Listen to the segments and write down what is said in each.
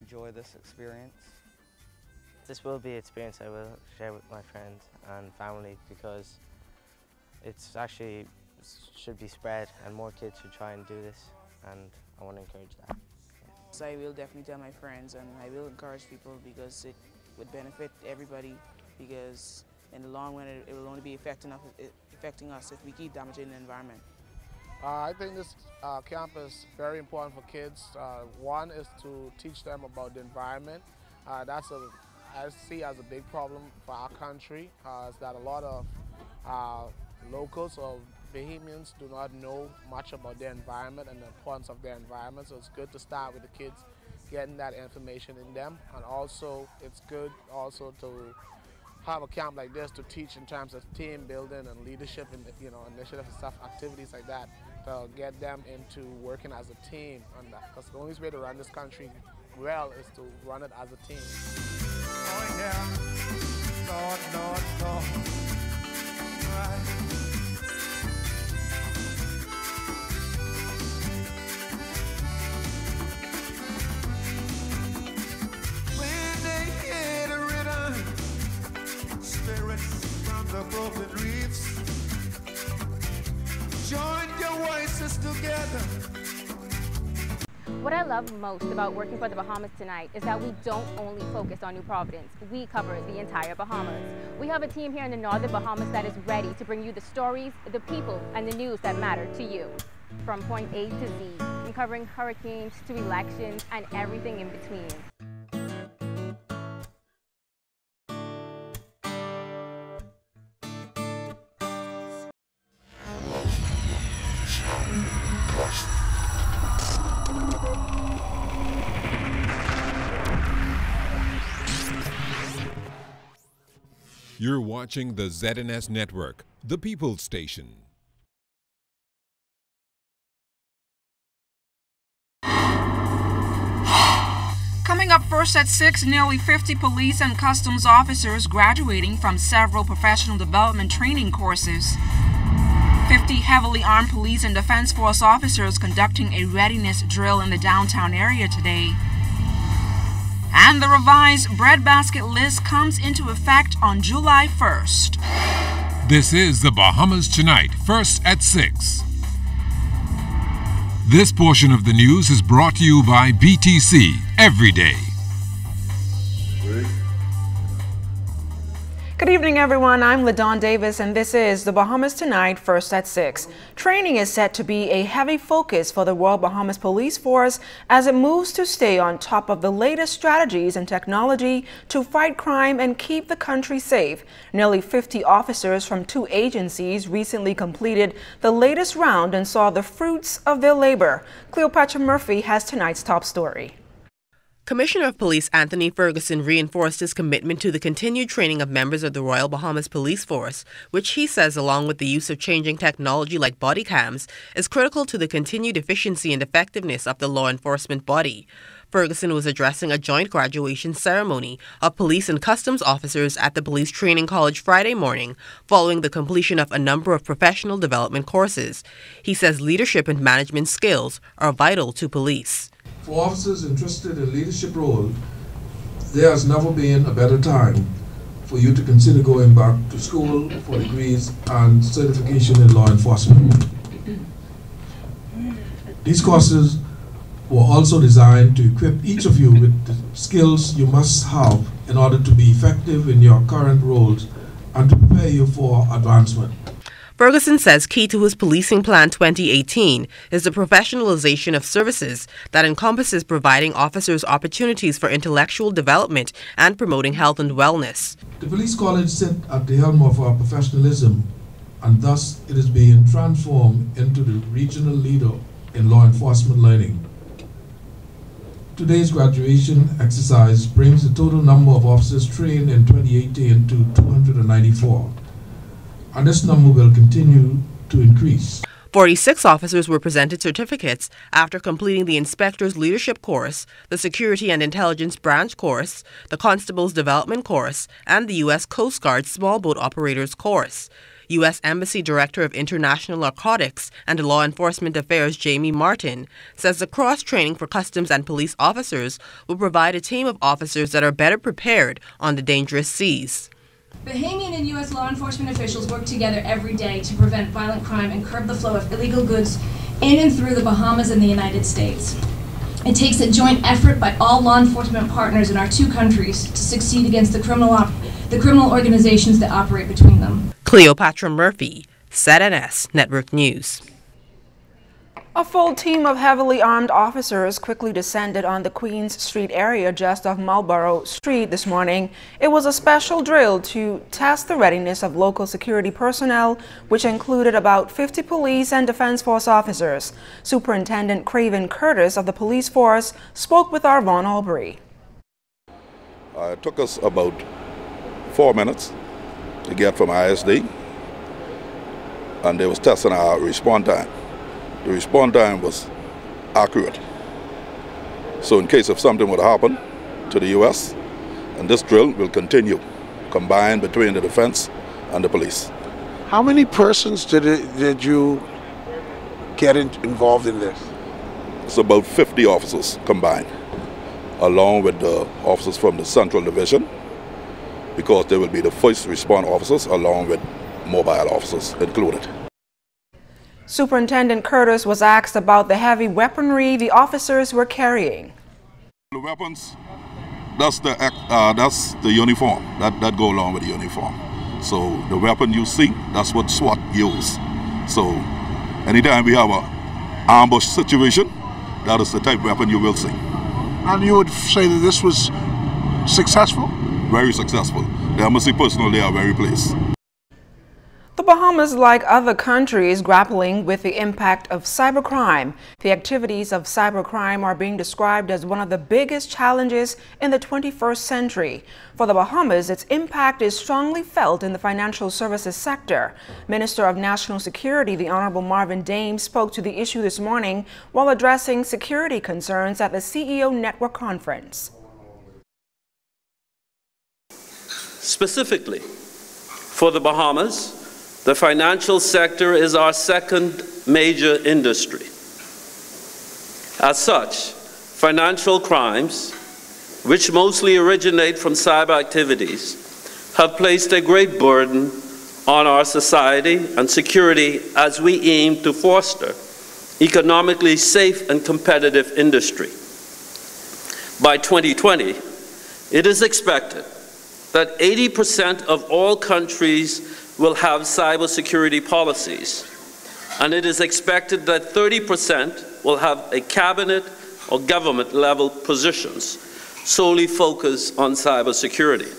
enjoy this experience? This will be an experience I will share with my friends and family because it's actually should be spread and more kids should try and do this, and I want to encourage that. So I will definitely tell my friends, and I will encourage people because it would benefit everybody, because in the long run it will only be affecting us if we keep damaging the environment. I think this camp is very important for kids. One is to teach them about the environment. That's I see as a big problem for our country, is that a lot of locals or Bahamians do not know much about their environment and the importance of their environment. So it's good to start with the kids getting that information in them, and also it's good also to have a camp like this to teach in terms of team building and leadership and initiative and stuff, activities like that, to get them into working as a team. And because the only way to run this country well is to run it as a team. Oh yeah, Lord, Lord, Lord. Right. When they hear the rhythm, spirits from the broken reefs, join your voices together. What I love most about working for the Bahamas Tonight is that we don't only focus on New Providence, we cover the entire Bahamas. We have a team here in the northern Bahamas that is ready to bring you the stories, the people, and the news that matter to you. From point A to Z, from covering hurricanes to elections and everything in between. You're watching the ZNS Network, the People's Station. Coming up first at 6, nearly 50 police and customs officers graduating from several professional development training courses. 50 heavily armed police and defense force officers conducting a readiness drill in the downtown area today. And the revised breadbasket list comes into effect on July 1st. This is the Bahamas Tonight, first at 6. This portion of the news is brought to you by BTC every day. Good evening, everyone. I'm LaDawn Davis, and this is the Bahamas Tonight, first at 6. Training is set to be a heavy focus for the Royal Bahamas Police Force as it moves to stay on top of the latest strategies and technology to fight crime and keep the country safe. Nearly 50 officers from 2 agencies recently completed the latest round and saw the fruits of their labor. Cleopatra Murphy has tonight's top story. Commissioner of Police Anthony Ferguson reinforced his commitment to the continued training of members of the Royal Bahamas Police Force, which he says, along with the use of changing technology like body cams, is critical to the continued efficiency and effectiveness of the law enforcement body. Ferguson was addressing a joint graduation ceremony of police and customs officers at the Police Training College Friday morning, following the completion of a number of professional development courses. He says leadership and management skills are vital to police. For officers interested in leadership role, there has never been a better time for you to consider going back to school for degrees and certification in law enforcement. These courses were also designed to equip each of you with the skills you must have in order to be effective in your current roles and to prepare you for advancement. Ferguson says key to his Policing Plan 2018 is the professionalization of services that encompasses providing officers opportunities for intellectual development and promoting health and wellness. The Police College sit at the helm of our professionalism, and thus it is being transformed into the regional leader in law enforcement learning. Today's graduation exercise brings the total number of officers trained in 2018 to 294. And this number will continue to increase. 46 officers were presented certificates after completing the Inspector's Leadership Course, the Security and Intelligence Branch Course, the Constable's Development Course, and the U.S. Coast Guard Small Boat Operators Course. U.S. Embassy Director of International Narcotics and Law Enforcement Affairs Jamie Martin says the cross-training for customs and police officers will provide a team of officers that are better prepared on the dangerous seas. Bahamian and U.S. law enforcement officials work together every day to prevent violent crime and curb the flow of illegal goods in and through the Bahamas and the United States. It takes a joint effort by all law enforcement partners in our two countries to succeed against the criminal organizations that operate between them. Cleopatra Murphy, ZNS Network News. A full team of heavily armed officers quickly descended on the Queens Street area just off Marlborough Street this morning. It was a special drill to test the readiness of local security personnel, which included about 50 police and defense force officers. Superintendent Craven Curtis of the police force spoke with our Vaughn Albury. It took us about 4 minutes to get from ISD, and they was testing our response time. The response time was accurate. So in case if something would happen to the U.S., and this drill will continue, combined between the defense and the police. How many persons did you get involved in this? It's about 50 officers combined, along with the officers from the Central Division, because they will be the first response officers, along with mobile officers included. Superintendent Curtis was asked about the heavy weaponry the officers were carrying. The weapons, that's the uniform, that go along with the uniform. So the weapon you see, that's what SWAT use. So anytime we have an ambush situation, that is the type of weapon you will see. And you would say that this was successful? Very successful. The embassy personnel, they are very pleased. The Bahamas, like other countries, grappling with the impact of cybercrime. The activities of cybercrime are being described as one of the biggest challenges in the 21st century. For the Bahamas, its impact is strongly felt in the financial services sector. Minister of National Security, the Honorable Marvin Dames, spoke to the issue this morning while addressing security concerns at the CEO Network Conference. Specifically, for the Bahamas, the financial sector is our second major industry. As such, financial crimes, which mostly originate from cyber activities, have placed a great burden on our society and security as we aim to foster economically safe and competitive industry. By 2020, it is expected that 80% of all countries will have cybersecurity policies, and it is expected that 30% will have a cabinet or government level positions solely focused on cybersecurity.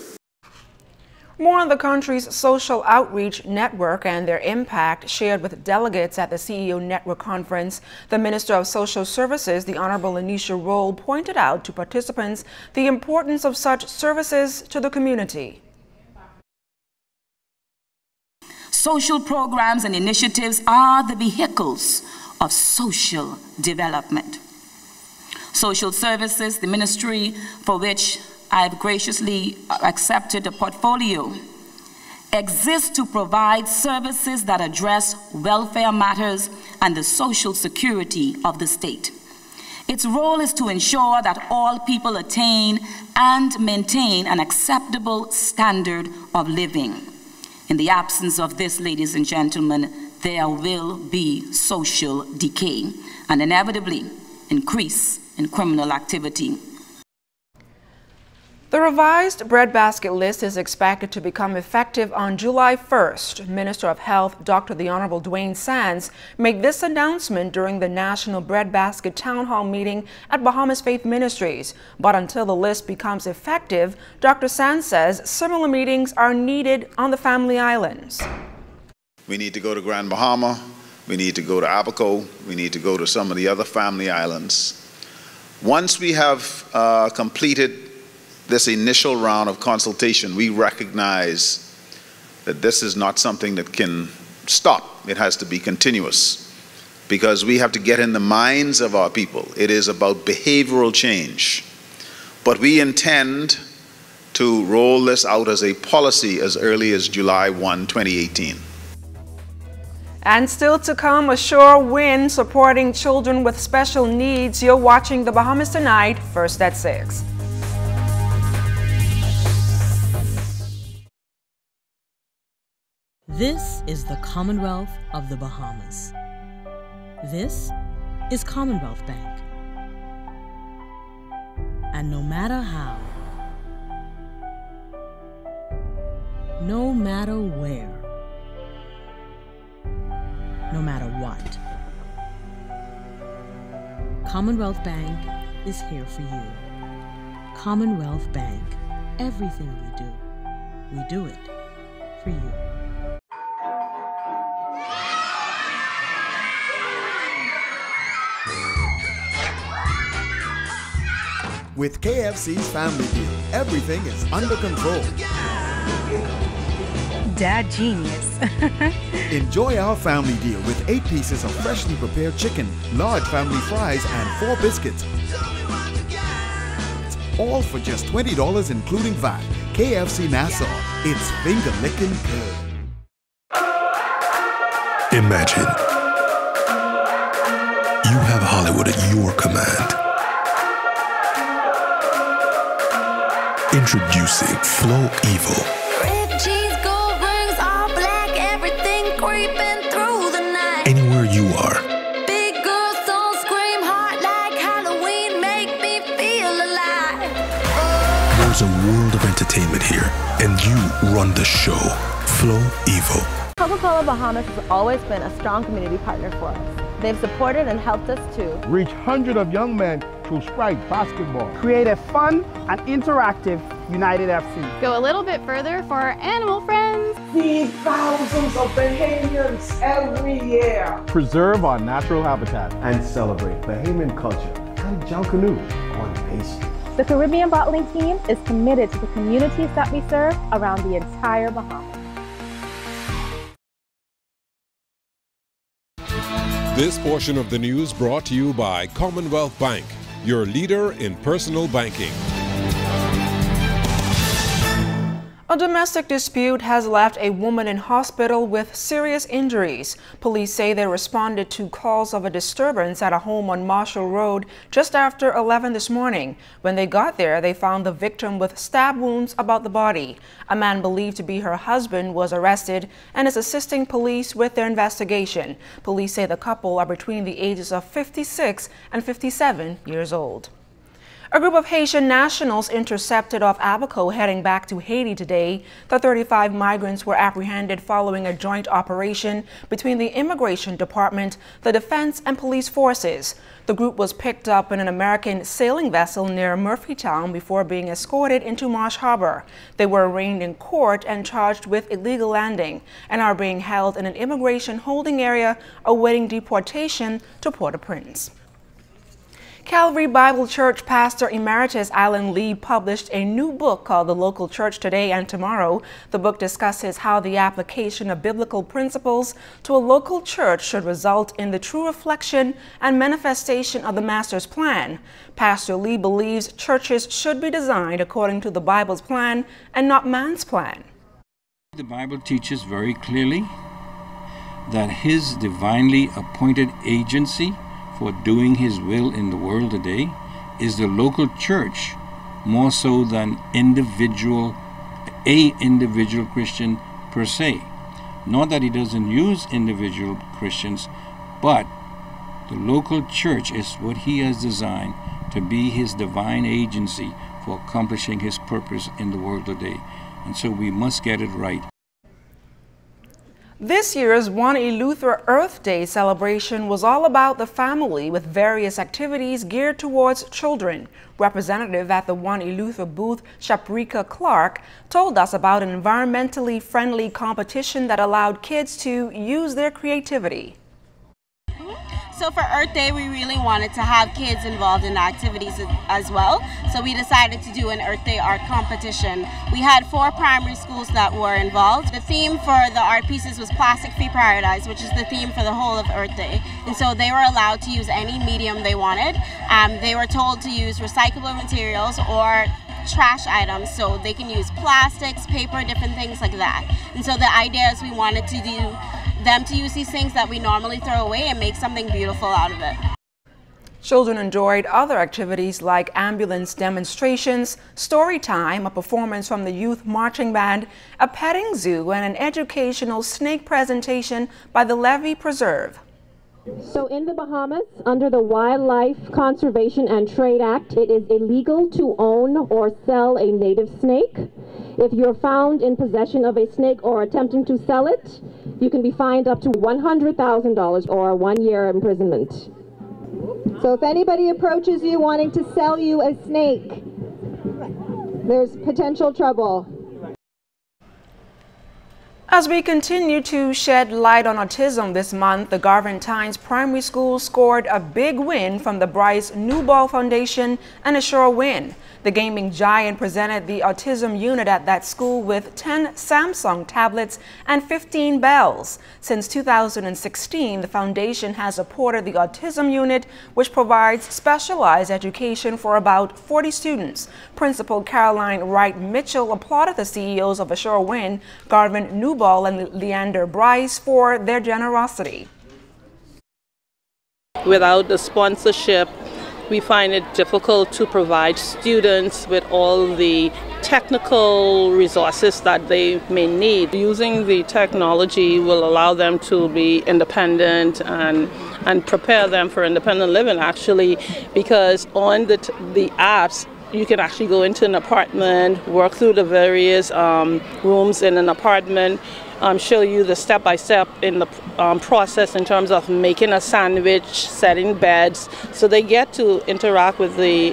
More on the country's social outreach network and their impact shared with delegates at the CEO Network Conference. The Minister of Social Services, the Honorable Anisha Rolle, pointed out to participants the importance of such services to the community. Social programs and initiatives are the vehicles of social development. Social services, the ministry for which I have graciously accepted a portfolio, exists to provide services that address welfare matters and the social security of the state. Its role is to ensure that all people attain and maintain an acceptable standard of living. In the absence of this, ladies and gentlemen, there will be social decay and inevitably increase in criminal activity. The revised breadbasket list is expected to become effective on July 1st. Minister of Health, Dr. the Honorable Dwayne Sands, made this announcement during the National Breadbasket Town Hall meeting at Bahamas Faith Ministries. But until the list becomes effective, Dr. Sands says similar meetings are needed on the Family Islands. We need to go to Grand Bahama, we need to go to Abaco, we need to go to some of the other Family Islands. Once we have completed this initial round of consultation, we recognize that this is not something that can stop. It has to be continuous because we have to get in the minds of our people. It is about behavioral change. But we intend to roll this out as a policy as early as July 1, 2018. And still to come, a sure win supporting children with special needs. You're watching The Bahamas Tonight, first at 6. This is the Commonwealth of the Bahamas. This is Commonwealth Bank. And no matter how, no matter where, no matter what, Commonwealth Bank is here for you. Commonwealth Bank, everything we do it for you. With KFC's Family Deal, everything is under control. Dad genius. Enjoy our family deal with 8 pieces of freshly prepared chicken, large family fries, and 4 biscuits. All for just $20 including VAT. KFC Nassau, it's finger-licking good. Imagine you have Hollywood at your command. Introducing Flow Evo. Red cheese, gold rings, all black, everything creeping through the night. Anywhere you are. Big girls don't scream hard like Halloween, make me feel alive. There's a world of entertainment here, and you run the show. Flow Evo. Coca-Cola Bahamas has always been a strong community partner for us. They've supported and helped us to reach hundreds of young men through Sprite basketball, create a fun and interactive United FC. Go a little bit further for our animal friends. Feed thousands of Bahamians every year. Preserve our natural habitat and celebrate Bahamian culture and Junkanoo on Main Street. The Caribbean Bottling Team is committed to the communities that we serve around the entire Bahamas. This portion of the news brought to you by Commonwealth Bank, your leader in personal banking. A domestic dispute has left a woman in hospital with serious injuries. Police say they responded to calls of a disturbance at a home on Marshall Road just after 11 this morning. When they got there, they found the victim with stab wounds about the body. A man believed to be her husband was arrested and is assisting police with their investigation. Police say the couple are between the ages of 56 and 57 years old. A group of Haitian nationals intercepted off Abaco heading back to Haiti today. The 35 migrants were apprehended following a joint operation between the Immigration Department, the Defense, and police forces. The group was picked up in an American sailing vessel near Murphytown before being escorted into Marsh Harbor. They were arraigned in court and charged with illegal landing and are being held in an immigration holding area awaiting deportation to Port-au-Prince. Calvary Bible Church Pastor Emeritus Alan Lee published a new book called The Local Church Today and Tomorrow. The book discusses how the application of biblical principles to a local church should result in the true reflection and manifestation of the Master's plan. Pastor Lee believes churches should be designed according to the Bible's plan and not man's plan. The Bible teaches very clearly that His divinely appointed agency for doing His will in the world today is the local church, more so than a individual Christian per se. Not that He doesn't use individual Christians, but the local church is what He has designed to be His divine agency for accomplishing His purpose in the world today. And so we must get it right. This year's Juan Y Luther Earth Day celebration was all about the family with various activities geared towards children. Representative at the Juan Y Luther booth, Shaprika Clark, told us about an environmentally friendly competition that allowed kids to use their creativity. So for Earth Day, we really wanted to have kids involved in the activities as well. So we decided to do an Earth Day art competition. We had 4 primary schools that were involved. The theme for the art pieces was Plastic Free Paradise, which is the theme for the whole of Earth Day. And so they were allowed to use any medium they wanted. They were told to use recyclable materials or trash items, so they can use plastics, paper, different things like that. And so the idea is we wanted to do them to use these things that we normally throw away and make something beautiful out of it. Children enjoyed other activities like ambulance demonstrations, story time, a performance from the youth marching band, a petting zoo, and an educational snake presentation by the Levy Preserve. So in the Bahamas, under the Wildlife Conservation and Trade Act, it is illegal to own or sell a native snake. If you're found in possession of a snake or attempting to sell it, you can be fined up to $100,000 or 1 year imprisonment. So if anybody approaches you wanting to sell you a snake, there's potential trouble. As we continue to shed light on autism this month, the Garventines Primary School scored a big win from the Bryce Newball Foundation and a sure win. The gaming giant presented the autism unit at that school with 10 Samsung tablets and 15 bells. Since 2016, the foundation has supported the autism unit, which provides specialized education for about 40 students. Principal Caroline Wright Mitchell applauded the CEOs of Assure Win, Garvin Newball and Leander Bryce, for their generosity. Without the sponsorship, we find it difficult to provide students with all the technical resources that they may need. Using the technology will allow them to be independent and prepare them for independent living, actually, because on the apps, you can actually go into an apartment, work through the various rooms in an apartment, show you the step-by-step in the process in terms of making a sandwich, setting beds, so they get to interact with the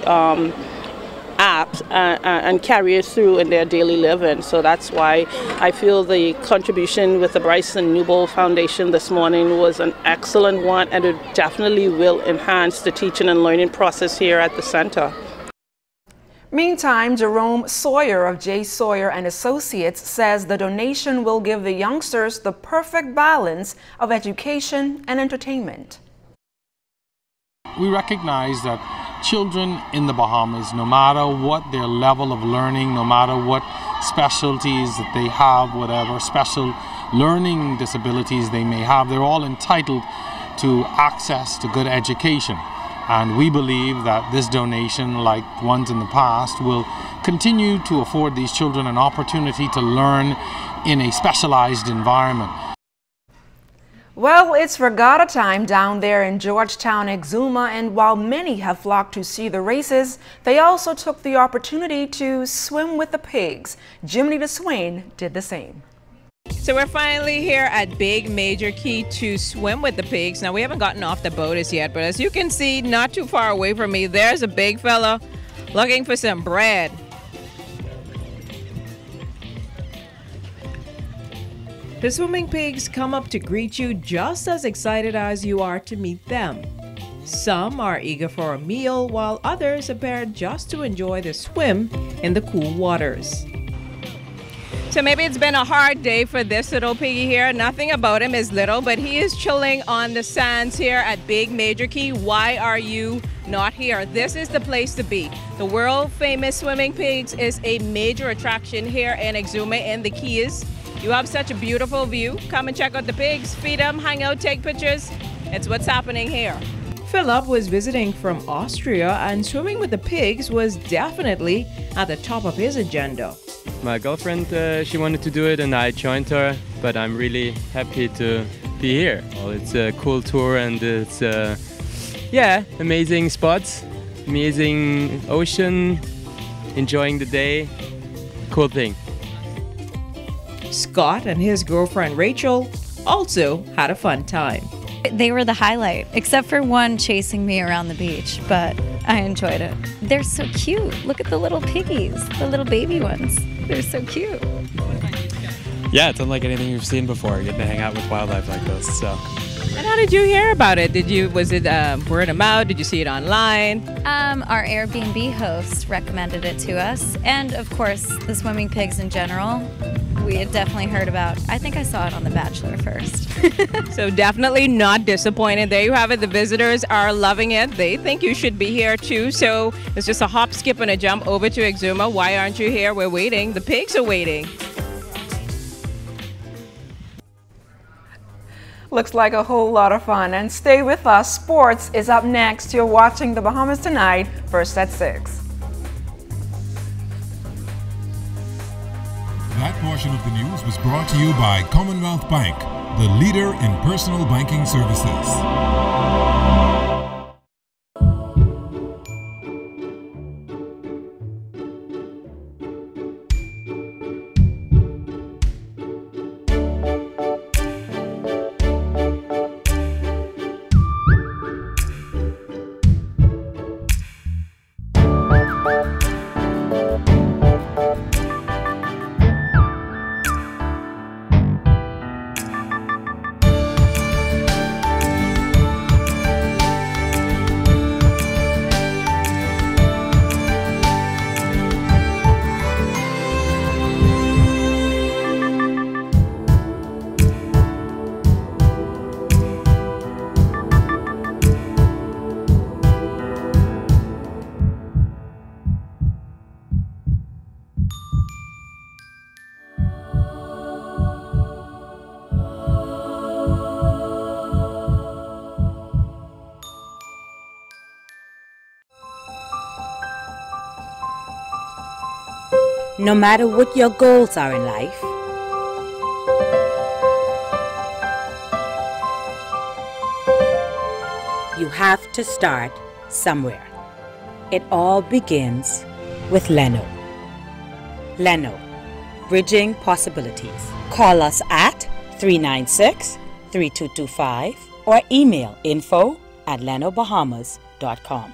apps and carry it through in their daily living. So that's why I feel the contribution with the Bryson Newball Foundation this morning was an excellent one, and it definitely will enhance the teaching and learning process here at the center. Meantime, Jerome Sawyer of J. Sawyer and Associates says the donation will give the youngsters the perfect balance of education and entertainment. We recognize that children in the Bahamas, no matter what their level of learning, no matter what specialties that they have, whatever special learning disabilities they may have, they're all entitled to access to good education. And we believe that this donation, like ones in the past, will continue to afford these children an opportunity to learn in a specialized environment. Well, it's regatta time down there in Georgetown, Exuma, and while many have flocked to see the races, they also took the opportunity to swim with the pigs. Jiminy DeSwain did the same. So we're finally here at Big Major Key to swim with the pigs. Now, we haven't gotten off the boat as yet, but as you can see, not too far away from me, there's a big fella looking for some bread. The swimming pigs come up to greet you just as excited as you are to meet them. Some are eager for a meal, while others appear just to enjoy the swim in the cool waters. So maybe it's been a hard day for this little piggy here. Nothing about him is little, but he is chilling on the sands here at Big Major Key. Why are you not here? This is the place to be. The world famous swimming pigs is a major attraction here in Exuma and the Keys. You have such a beautiful view. Come and check out the pigs, feed them, hang out, take pictures. It's what's happening here. Philip was visiting from Austria, and swimming with the pigs was definitely at the top of his agenda. My girlfriend, she wanted to do it and I joined her, but I'm really happy to be here. Well, it's a cool tour and it's, amazing spots, amazing ocean, enjoying the day, cool thing. Scott and his girlfriend Rachel also had a fun time. They were the highlight, except for one chasing me around the beach, but I enjoyed it. They're so cute. Look at the little piggies, the little baby ones. They're so cute. Yeah, it's unlike anything you've seen before, getting to hang out with wildlife like this. So. And how did you hear about it? Was it word of mouth? Did you see it online? Our Airbnb host recommended it to us, and of course the swimming pigs in general. We had definitely heard about. I think I saw it on The Bachelor first. So definitely not disappointed. There you have it. The visitors are loving it. They think you should be here too. So it's just a hop, skip, and a jump over to Exuma. Why aren't you here? We're waiting. The pigs are waiting. Looks like a whole lot of fun. And stay with us. Sports is up next. You're watching the Bahamas Tonight, first at 6. That portion of the news was brought to you by Commonwealth Bank, the leader in personal banking services. No matter what your goals are in life, you have to start somewhere. It all begins with Leno. Leno, bridging possibilities. Call us at 396-3225 or email info@lenobahamas.com.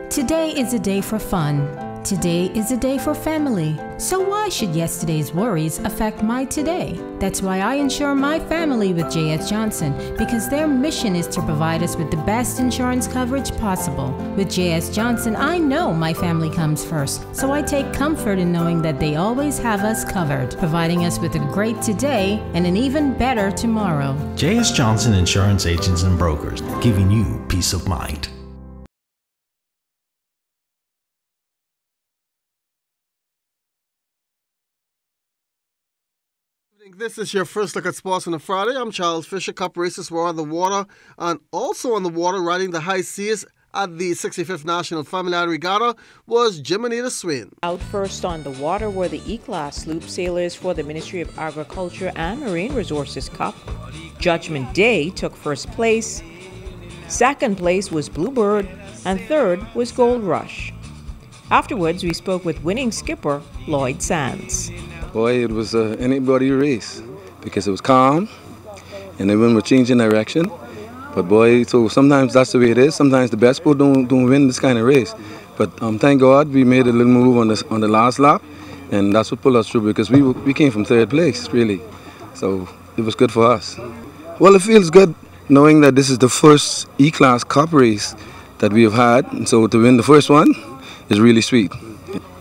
Today is a day for fun. Today is a day for family. So why should yesterday's worries affect my today? That's why I insure my family with J.S. Johnson, because their mission is to provide us with the best insurance coverage possible. With J.S. Johnson, I know my family comes first, so I take comfort in knowing that they always have us covered, providing us with a great today and an even better tomorrow. J.S. Johnson Insurance Agents and Brokers, giving you peace of mind. This is your first look at sports on a Friday. I'm Charles Fisher. Cup races were on the water, and also on the water riding the high seas at the 65th National Family Island Regatta was Jimenita Swain. Out first on the water were the E-Class sloop sailors for the Ministry of Agriculture and Marine Resources Cup. Judgment Day took first place, second place was Bluebird, and third was Gold Rush. Afterwards, we spoke with winning skipper Lloyd Sands. Boy, it was anybody race because it was calm and everyone was changing direction. But boy, so sometimes that's the way it is. Sometimes the best boat don't win this kind of race. But thank God we made a little move on the last lap, and that's what pulled us through because we came from third place really. So it was good for us. Well, it feels good knowing that this is the first E-Class Cup race that we have had, and so to win the first one is really sweet.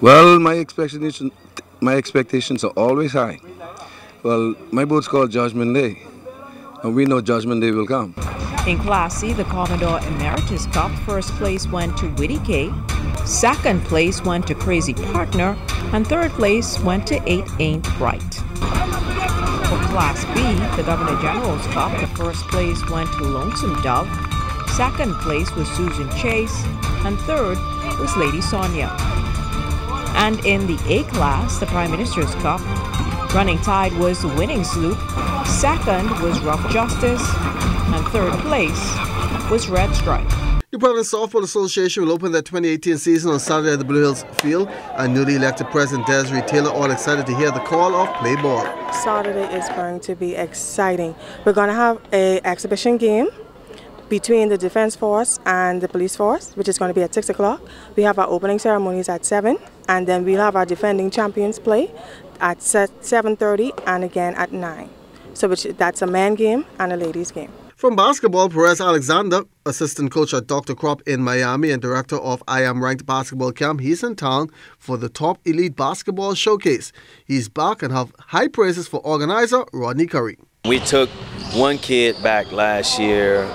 Well, my expectations are always high. Well, my boat's called Judgment Day, and we know Judgment Day will come. In Class C, the Commodore Emeritus Cup, first place went to Whitty K, second place went to Crazy Partner, and third place went to 8 Ain't Right. For Class B, the Governor General's Cup, the first place went to Lonesome Dove, second place was Susan Chase, and third was Lady Sonia. And in the A class, the Prime Minister's Cup, running tide was the winning sloop, second was Rough Justice, and third place was Red Stripe. The Providence Softball Association will open their 2018 season on Saturday at the Blue Hills Field, and newly elected President Desiree Taylor all excited to hear the call of play ball. Saturday is going to be exciting. We're going to have an exhibition game between the Defense Force and the Police Force, which is going to be at 6 o'clock. We have our opening ceremonies at 7, and then we'll have our defending champions play at 7:30 and again at 9. So that's a man game and a ladies game. From basketball, Perez Alexander, assistant coach at Dr. Crop in Miami and director of I Am Ranked Basketball Camp, he's in town for the Top Elite Basketball Showcase. He's back and have high praises for organizer Rodney Curry. We took one kid back last year,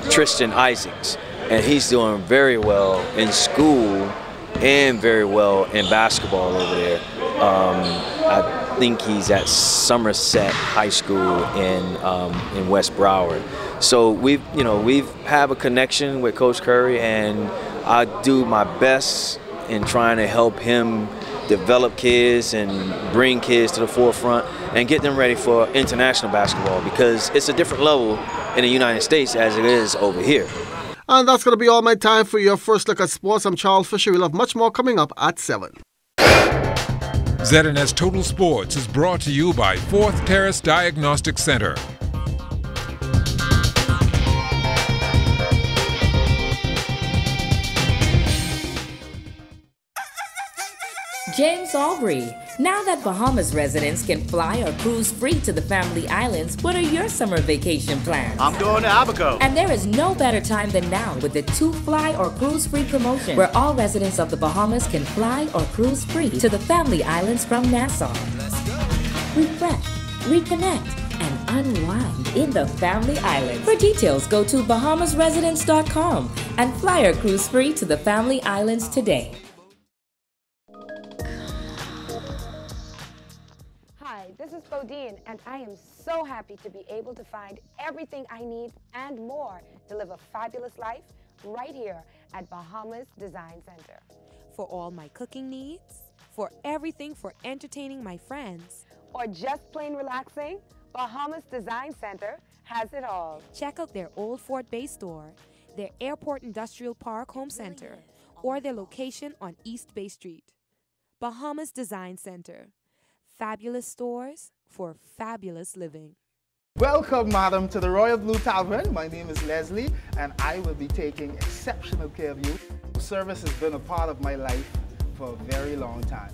Tristan Isaacs, and he's doing very well in school and very well in basketball over there. think he's at Somerset High School in West Broward. So we've have a connection with Coach Curry, and I do my best in trying to help him develop kids and bring kids to the forefront and get them ready for international basketball, because it's a different level in the United States as it is over here. And that's going to be all my time for your first look at sports. I'm Charles Fisher. We'll have much more coming up at 7. ZNS Total Sports is brought to you by Fourth Terrace Diagnostic Center. James Aubrey. Now that Bahamas residents can fly or cruise free to the Family Islands, what are your summer vacation plans? I'm going to Abaco. And there is no better time than now with the 2 Fly or Cruise Free promotion, where all residents of the Bahamas can fly or cruise free to the Family Islands from Nassau. Refresh, reconnect, and unwind in the Family Islands. For details, go to bahamasresidents.com and fly or cruise free to the Family Islands today. This is Bodine, and I am so happy to be able to find everything I need and more to live a fabulous life right here at Bahamas Design Center. For all my cooking needs, for everything for entertaining my friends, or just plain relaxing, Bahamas Design Center has it all. Check out their Old Fort Bay store, their Airport Industrial Park Home Center, or their location on East Bay Street. Bahamas Design Center. Fabulous stores for fabulous living. Welcome, madam, to the Royal Blue Tavern. My name is Leslie, and I will be taking exceptional care of you. Service has been a part of my life for a very long time.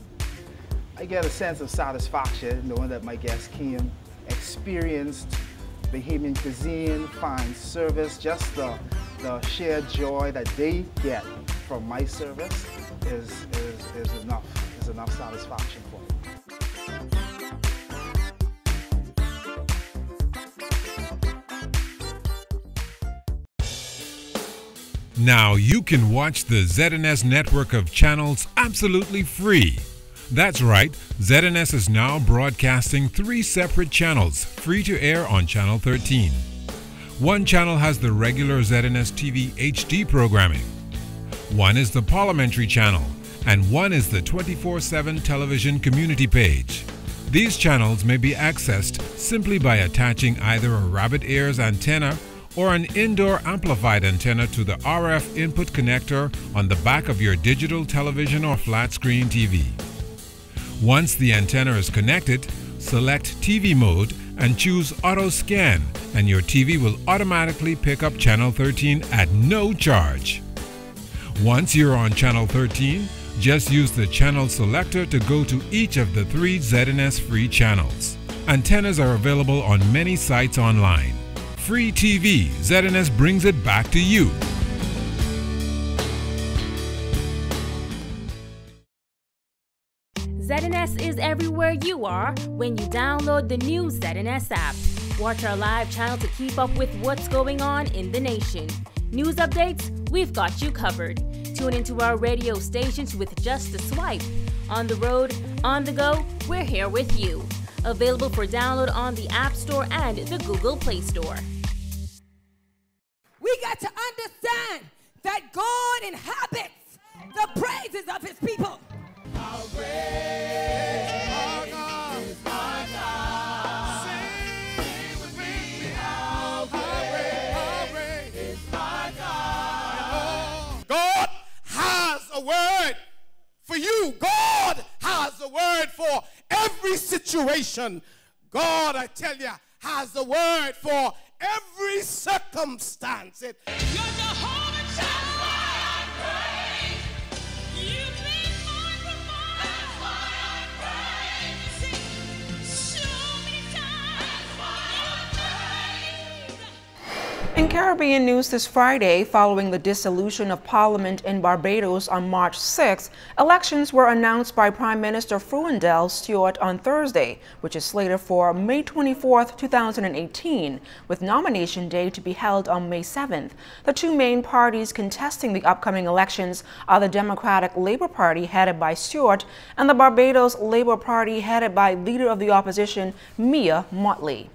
I get a sense of satisfaction knowing that my guests came, experienced Bahamian cuisine, fine service, just the shared joy that they get from my service is enough satisfaction for me. Now you can watch the ZNS network of channels absolutely free. That's right, ZNS is now broadcasting 3 separate channels, free to air on Channel 13. One channel has the regular ZNS TV HD programming. One is the Parliamentary channel, and one is the 24/7 television community page. These channels may be accessed simply by attaching either a rabbit ears antenna or an indoor amplified antenna to the RF input connector on the back of your digital television or flat screen TV. Once the antenna is connected, select TV mode and choose Auto Scan, and your TV will automatically pick up Channel 13 at no charge. Once you're on Channel 13, just use the channel selector to go to each of the 3 ZNS free channels. Antennas are available on many sites online. Free TV, ZNS brings it back to you. ZNS is everywhere you are when you download the new ZNS app. Watch our live channel to keep up with what's going on in the nation. News updates, we've got you covered. Tune into our radio stations with just a swipe. On the road, on the go, we're here with you. Available for download on the App Store and the Google Play Store. We got to understand that God inhabits the praises of his people. How great our God is my God. Sing with me. How great is my God. God has a word for you. God has a word for every situation. God, I tell you, has a word for every circumstance. You're Jehovah Jireh. You've been my provider. That's why I praise. So many times. That's why I praise. In Caribbean news this Friday, following the dissolution of Parliament in Barbados on March 6, elections were announced by Prime Minister Fruendel Stewart on Thursday, which is slated for May 24, 2018, with nomination day to be held on May 7th. The two main parties contesting the upcoming elections are the Democratic Labour Party, headed by Stewart, and the Barbados Labour Party, headed by Leader of the Opposition, Mia Mottley.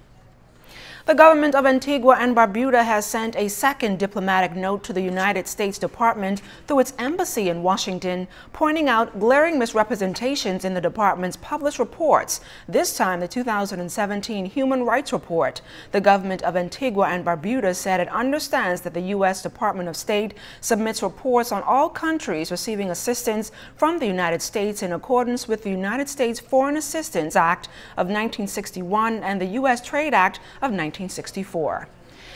The government of Antigua and Barbuda has sent a second diplomatic note to the United States Department through its embassy in Washington, pointing out glaring misrepresentations in the department's published reports, this time the 2017 Human Rights Report. The government of Antigua and Barbuda said it understands that the U.S. Department of State submits reports on all countries receiving assistance from the United States in accordance with the United States Foreign Assistance Act of 1961 and the U.S. Trade Act of 1964.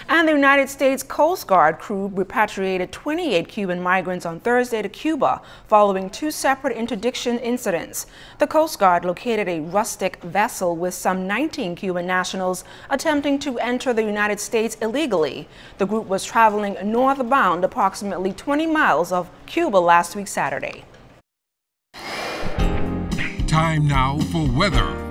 And the United States Coast Guard crew repatriated 28 Cuban migrants on Thursday to Cuba following two separate interdiction incidents. The Coast Guard located a rustic vessel with some 19 Cuban nationals attempting to enter the United States illegally. The group was traveling northbound approximately 20 miles of Cuba last week Saturday. Time now for weather.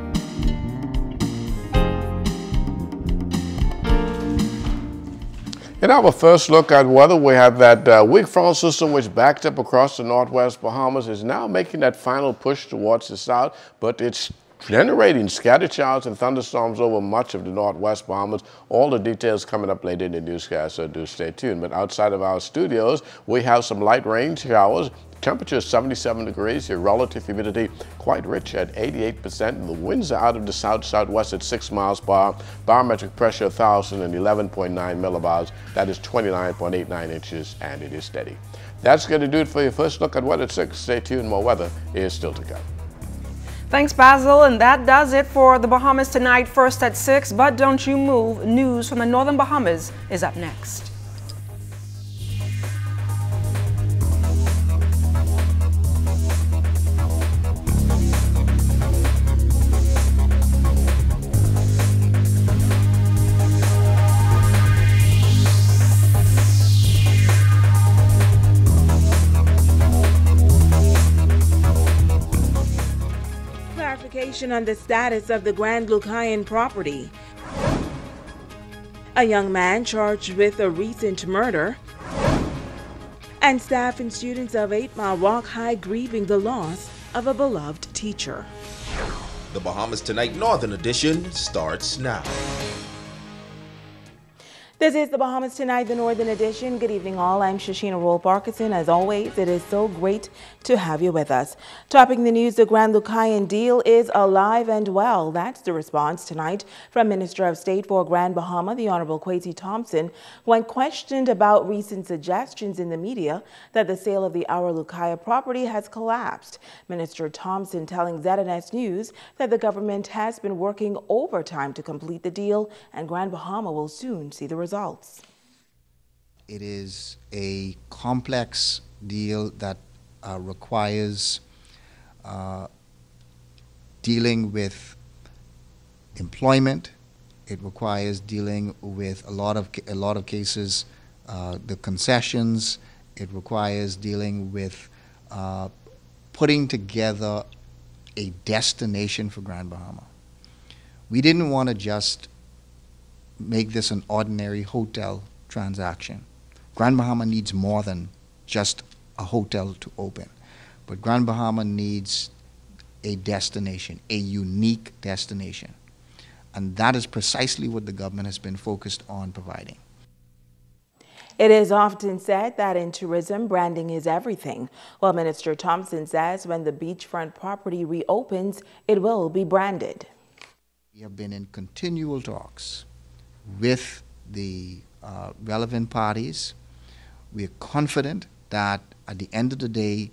In our first look at weather, we have that weak front system which backed up across the northwest Bahamas is now making that final push towards the south, but it's generating scattered showers and thunderstorms over much of the northwest Bahamas. All the details coming up later in the newscast, so do stay tuned. But outside of our studios, we have some light rain showers. Temperature is 77 degrees, your relative humidity quite rich at 88%, and the winds are out of the south-southwest at 6 miles per hour. Barometric pressure 1,011.9 millibars, that is 29.89 inches, and it is steady. That's going to do it for your first look at weather at 6. Stay tuned, more weather is still to come. Thanks, Basil, and that does it for the Bahamas Tonight, first at 6. But don't you move, news from the Northern Bahamas is up next. On the status of the Grand Lucayan property. A young man charged with a recent murder. And staff and students of 8 Mile Rock High grieving the loss of a beloved teacher. The Bahamas Tonight Northern Edition starts now. This is the Bahamas Tonight, the Northern Edition. Good evening, all. I'm Shashina Roll-Parkinson. As always, it is so great to have you with us. Topping the news, the Grand Lucayan deal is alive and well. That's the response tonight from Minister of State for Grand Bahama, the Honorable Kwesi Thompson, when questioned about recent suggestions in the media that the sale of the Our Lucaia property has collapsed. Minister Thompson telling ZNS News that the government has been working overtime to complete the deal, and Grand Bahama will soon see the results. It is a complex deal that requires dealing with employment. It requires dealing with a lot of cases, the concessions. It requires dealing with putting together a destination for Grand Bahama. We didn't want to just make this an ordinary hotel transaction. Grand Bahama needs more than just a hotel to open. But Grand Bahama needs a destination, a unique destination. And that is precisely what the government has been focused on providing. It is often said that in tourism, branding is everything. Well, Minister Thompson says when the beachfront property reopens, it will be branded. We have been in continual talks with the relevant parties. We are confident that at the end of the day,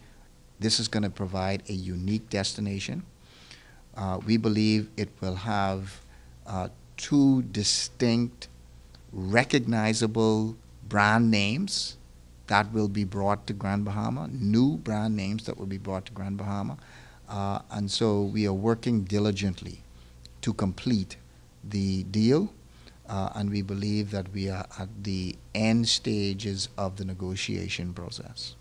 this is going to provide a unique destination. We believe it will have two distinct, recognizable brand names that will be brought to Grand Bahama, new brand names that will be brought to Grand Bahama. And so we are working diligently to complete the deal. and we believe that we are at the end stages of the negotiation process.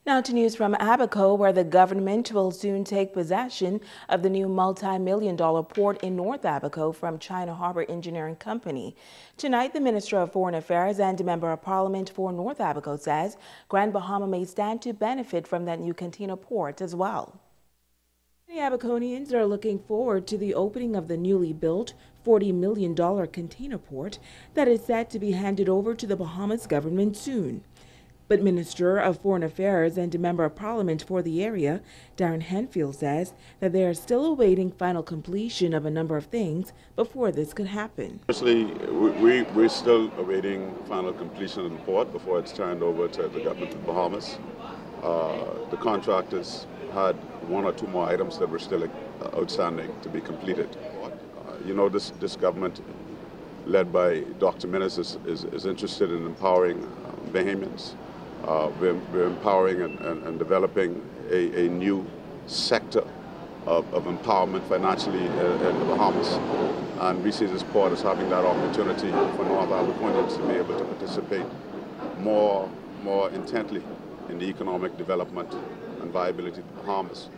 Now to news from Abaco, where the government will soon take possession of the new multi-million-dollar port in North Abaco from China Harbor Engineering Company. Tonight, the Minister of Foreign Affairs and Member of Parliament for North Abaco says Grand Bahama may stand to benefit from that new container port as well. The Abaconians are looking forward to the opening of the newly built $40 million container port that is set to be handed over to the Bahamas government soon. But Minister of Foreign Affairs and Member of Parliament for the area, Darren Henfield, says that they are still awaiting final completion of a number of things before this could happen. Firstly, we're still awaiting final completion of the port before it's turned over to the government of the Bahamas. The contractors had one or two more items that were still outstanding to be completed. You know, this government, led by Dr. Minnis, is interested in empowering Bahamians. We're empowering and developing a new sector of empowerment financially in the Bahamas. And we see this port as having that opportunity for North Abaconians to be able to participate more intently in the economic development and viability of the Bahamas.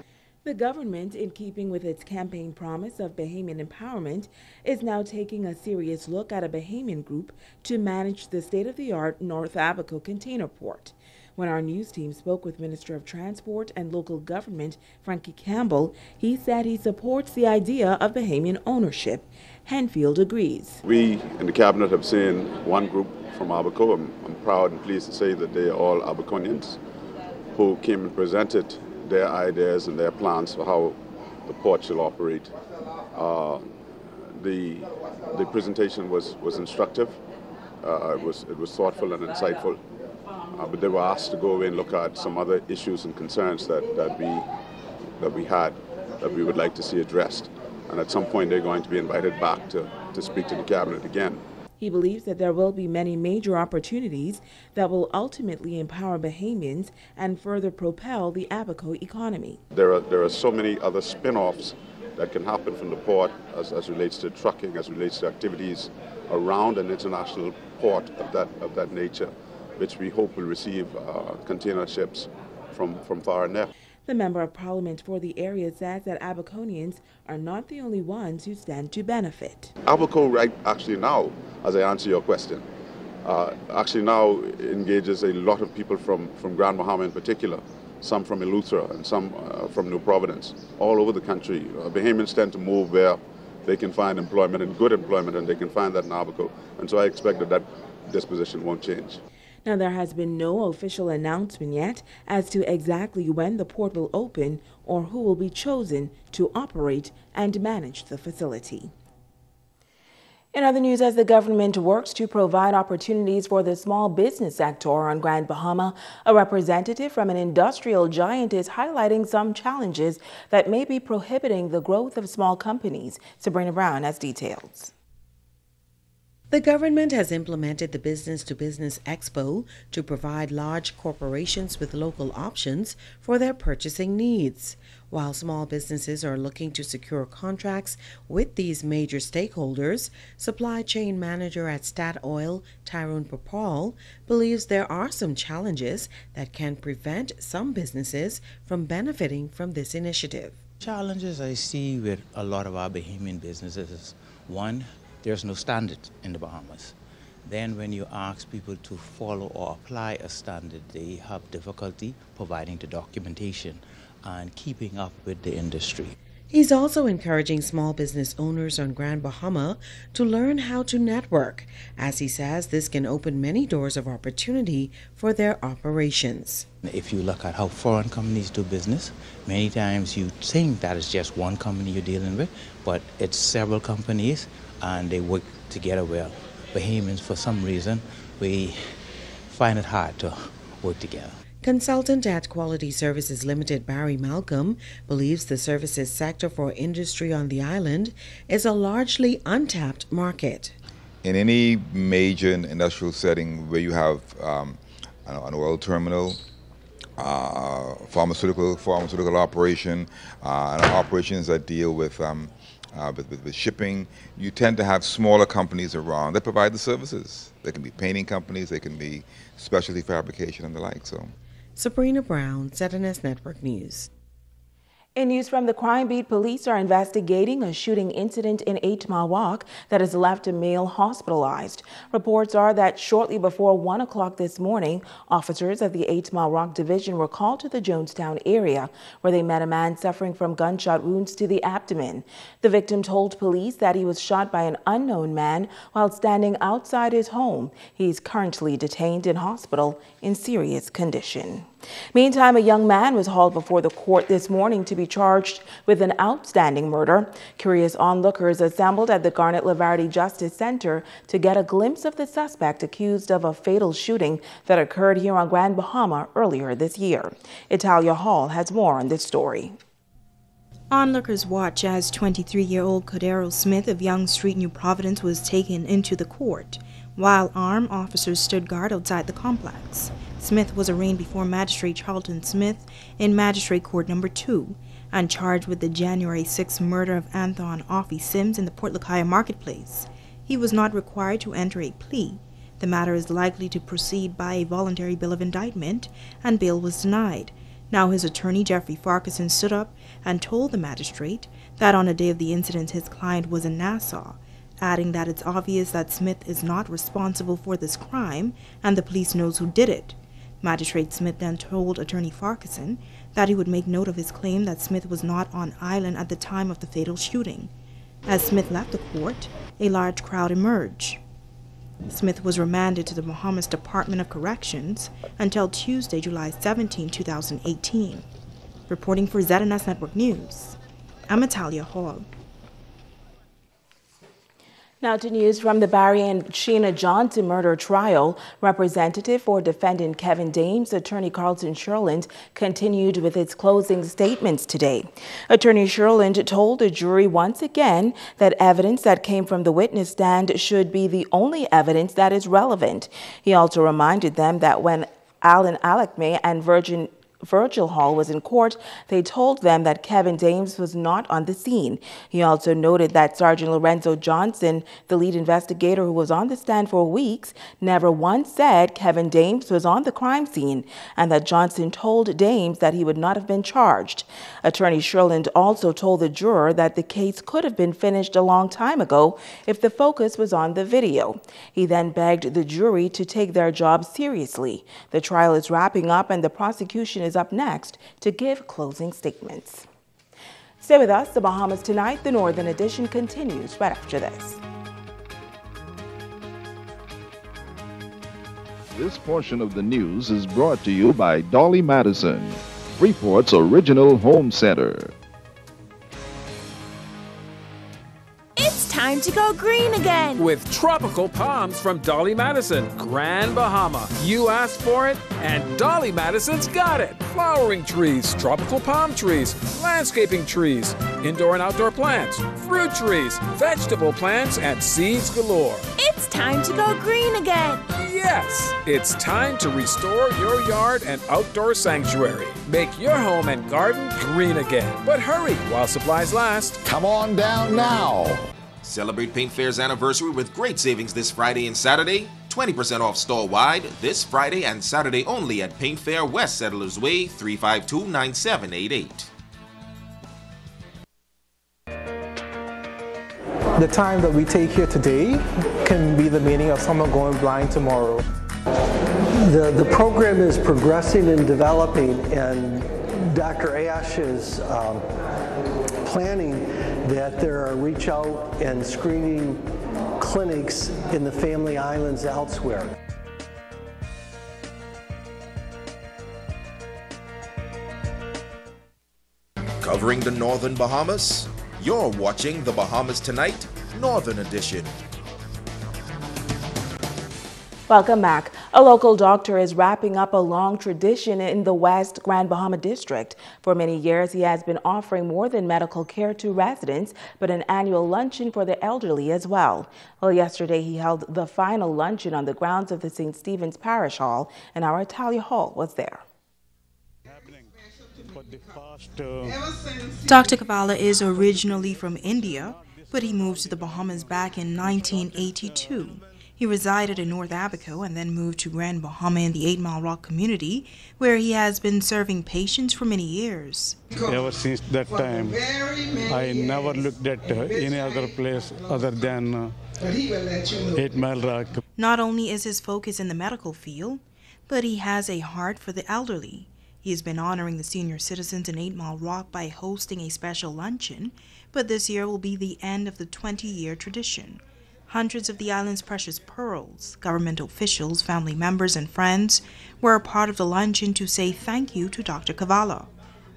The government, in keeping with its campaign promise of Bahamian empowerment, is now taking a serious look at a Bahamian group to manage the state-of-the-art North Abaco container port. When our news team spoke with Minister of Transport and Local Government Frankie Campbell, he said he supports the idea of Bahamian ownership. Henfield agrees. We in the Cabinet have seen one group from Abaco. I'm proud and pleased to say that they are all Abaconians who came and presented their ideas and their plans for how the port shall operate. The presentation was instructive. It was thoughtful and insightful. But they were asked to go away and look at some other issues and concerns that we would like to see addressed. And at some point they're going to be invited back to speak to the Cabinet again. He believes that there will be many major opportunities that will ultimately empower Bahamians and further propel the Abaco economy. There are so many other spin-offs that can happen from the port as relates to trucking, as relates to activities around an international port of that nature, which we hope will receive container ships from far and near. The Member of Parliament for the area says that Abaconians are not the only ones who stand to benefit. Abaco right actually now, as I answer your question, actually now engages a lot of people from Grand Bahama in particular, some from Eleuthera and some from New Providence, all over the country. Bahamians tend to move where they can find employment and good employment, and they can find that in Abaco. And so I expect that disposition won't change. Now, there has been no official announcement yet as to exactly when the port will open or who will be chosen to operate and manage the facility. In other news, as the government works to provide opportunities for the small business sector on Grand Bahama, a representative from an industrial giant is highlighting some challenges that may be prohibiting the growth of small companies. Sabrina Brown has details. The government has implemented the Business-to-Business Expo to provide large corporations with local options for their purchasing needs. While small businesses are looking to secure contracts with these major stakeholders, supply chain manager at Statoil, Tyrone Popal, believes there are some challenges that can prevent some businesses from benefiting from this initiative. Challenges I see with a lot of our Bahamian businesses is, one, there's no standard in the Bahamas. Then when you ask people to follow or apply a standard, they have difficulty providing the documentation and keeping up with the industry. He's also encouraging small business owners on Grand Bahama to learn how to network, as he says this can open many doors of opportunity for their operations. If you look at how foreign companies do business, many times you think that it's just one company you're dealing with, but it's several companies and they work together well. Bahamians, for some reason, we find it hard to work together. Consultant at Quality Services Limited, Barry Malcolm, believes the services sector for industry on the island is a largely untapped market. In any major industrial setting where you have an oil terminal, pharmaceutical operation, and operations that deal with with shipping. You tend to have smaller companies around that provide the services. They can be painting companies, they can be specialty fabrication and the like. So, Sabrina Brown, ZNS Network News. In news from the Crime Beat, police are investigating a shooting incident in 8 Mile Walk that has left a male hospitalized. Reports are that shortly before 1 o'clock this morning, officers of the 8 Mile Walk Division were called to the Jonestown area, where they met a man suffering from gunshot wounds to the abdomen. The victim told police that he was shot by an unknown man while standing outside his home. He's currently detained in hospital in serious condition. Meantime, a young man was hauled before the court this morning to be charged with an outstanding murder. Curious onlookers assembled at the Garnet Lavardi Justice Center to get a glimpse of the suspect accused of a fatal shooting that occurred here on Grand Bahama earlier this year. Italia Hall has more on this story. Onlookers watch as 23-year-old Cordero Smith of Yonge Street, New Providence was taken into the court, while armed officers stood guard outside the complex. Smith was arraigned before Magistrate Charlton Smith in Magistrate Court No. 2 and charged with the January 6 murder of Anthon Offie Sims in the Port Lakaya Marketplace. He was not required to enter a plea. The matter is likely to proceed by a voluntary bill of indictment, and bail was denied. Now his attorney, Jeffrey Farquharson, stood up and told the magistrate that on the day of the incident his client was in Nassau, adding that it's obvious that Smith is not responsible for this crime and the police knows who did it. Magistrate Smith then told Attorney Farquharson that he would make note of his claim that Smith was not on island at the time of the fatal shooting. As Smith left the court, a large crowd emerged. Smith was remanded to the Bahamas Department of Corrections until Tuesday, July 17, 2018. Reporting for ZNS Network News, I'm Italia Hall. Now to news from the Barry and Sheena Johnson murder trial. Representative for defendant Kevin Dames, attorney Carlton Sherland, continued with its closing statements today. Attorney Sherland told the jury once again that evidence that came from the witness stand should be the only evidence that is relevant. He also reminded them that when Alan Alakme and Virgil Hall was in court, they told them that Kevin Dames was not on the scene. He also noted that Sergeant Lorenzo Johnson, the lead investigator who was on the stand for weeks, never once said Kevin Dames was on the crime scene, and that Johnson told Dames that he would not have been charged. Attorney Sherland also told the juror that the case could have been finished a long time ago if the focus was on the video. He then begged the jury to take their job seriously. The trial is wrapping up and the prosecution is up next to give closing statements. Stay with us. The Bahamas Tonight, the Northern Edition, continues right after this. This portion of the news is brought to you by Dolly Madison, Freeport's original home center. It's time to go green again! With tropical palms from Dolly Madison, Grand Bahama. You asked for it, and Dolly Madison's got it. Flowering trees, tropical palm trees, landscaping trees, indoor and outdoor plants, fruit trees, vegetable plants, and seeds galore. It's time to go green again! Yes, it's time to restore your yard and outdoor sanctuary. Make your home and garden green again. But hurry while supplies last. Come on down now. Celebrate Paint Fair's anniversary with great savings this Friday and Saturday. 20% off store-wide this Friday and Saturday only at Paint Fair, West Settlers Way, 352-9788. The time that we take here today can be the meaning of someone going blind tomorrow. The program is progressing and developing, and Dr. Ash is planning that there are reach out and screening clinics in the Family Islands elsewhere. Covering the Northern Bahamas, you're watching the Bahamas Tonight, Northern Edition. Welcome back. A local doctor is wrapping up a long tradition in the West Grand Bahama District. For many years, he has been offering more than medical care to residents, but an annual luncheon for the elderly as well. Well, yesterday he held the final luncheon on the grounds of the St. Stephen's Parish Hall, and our Italia Hall was there. Dr. Kavala is originally from India. but he moved to the Bahamas back in 1982. He resided in North Abaco and then moved to Grand Bahama in the 8 Mile Rock community, where he has been serving patients for many years. Ever since that time, I never looked at any other place other than 8 Mile Rock. Not only is his focus in the medical field, but he has a heart for the elderly. He has been honoring the senior citizens in 8 Mile Rock by hosting a special luncheon, but this year will be the end of the 20-year tradition. Hundreds of the island's precious pearls, government officials, family members, and friends were a part of the luncheon to say thank you to Dr. Cavallo.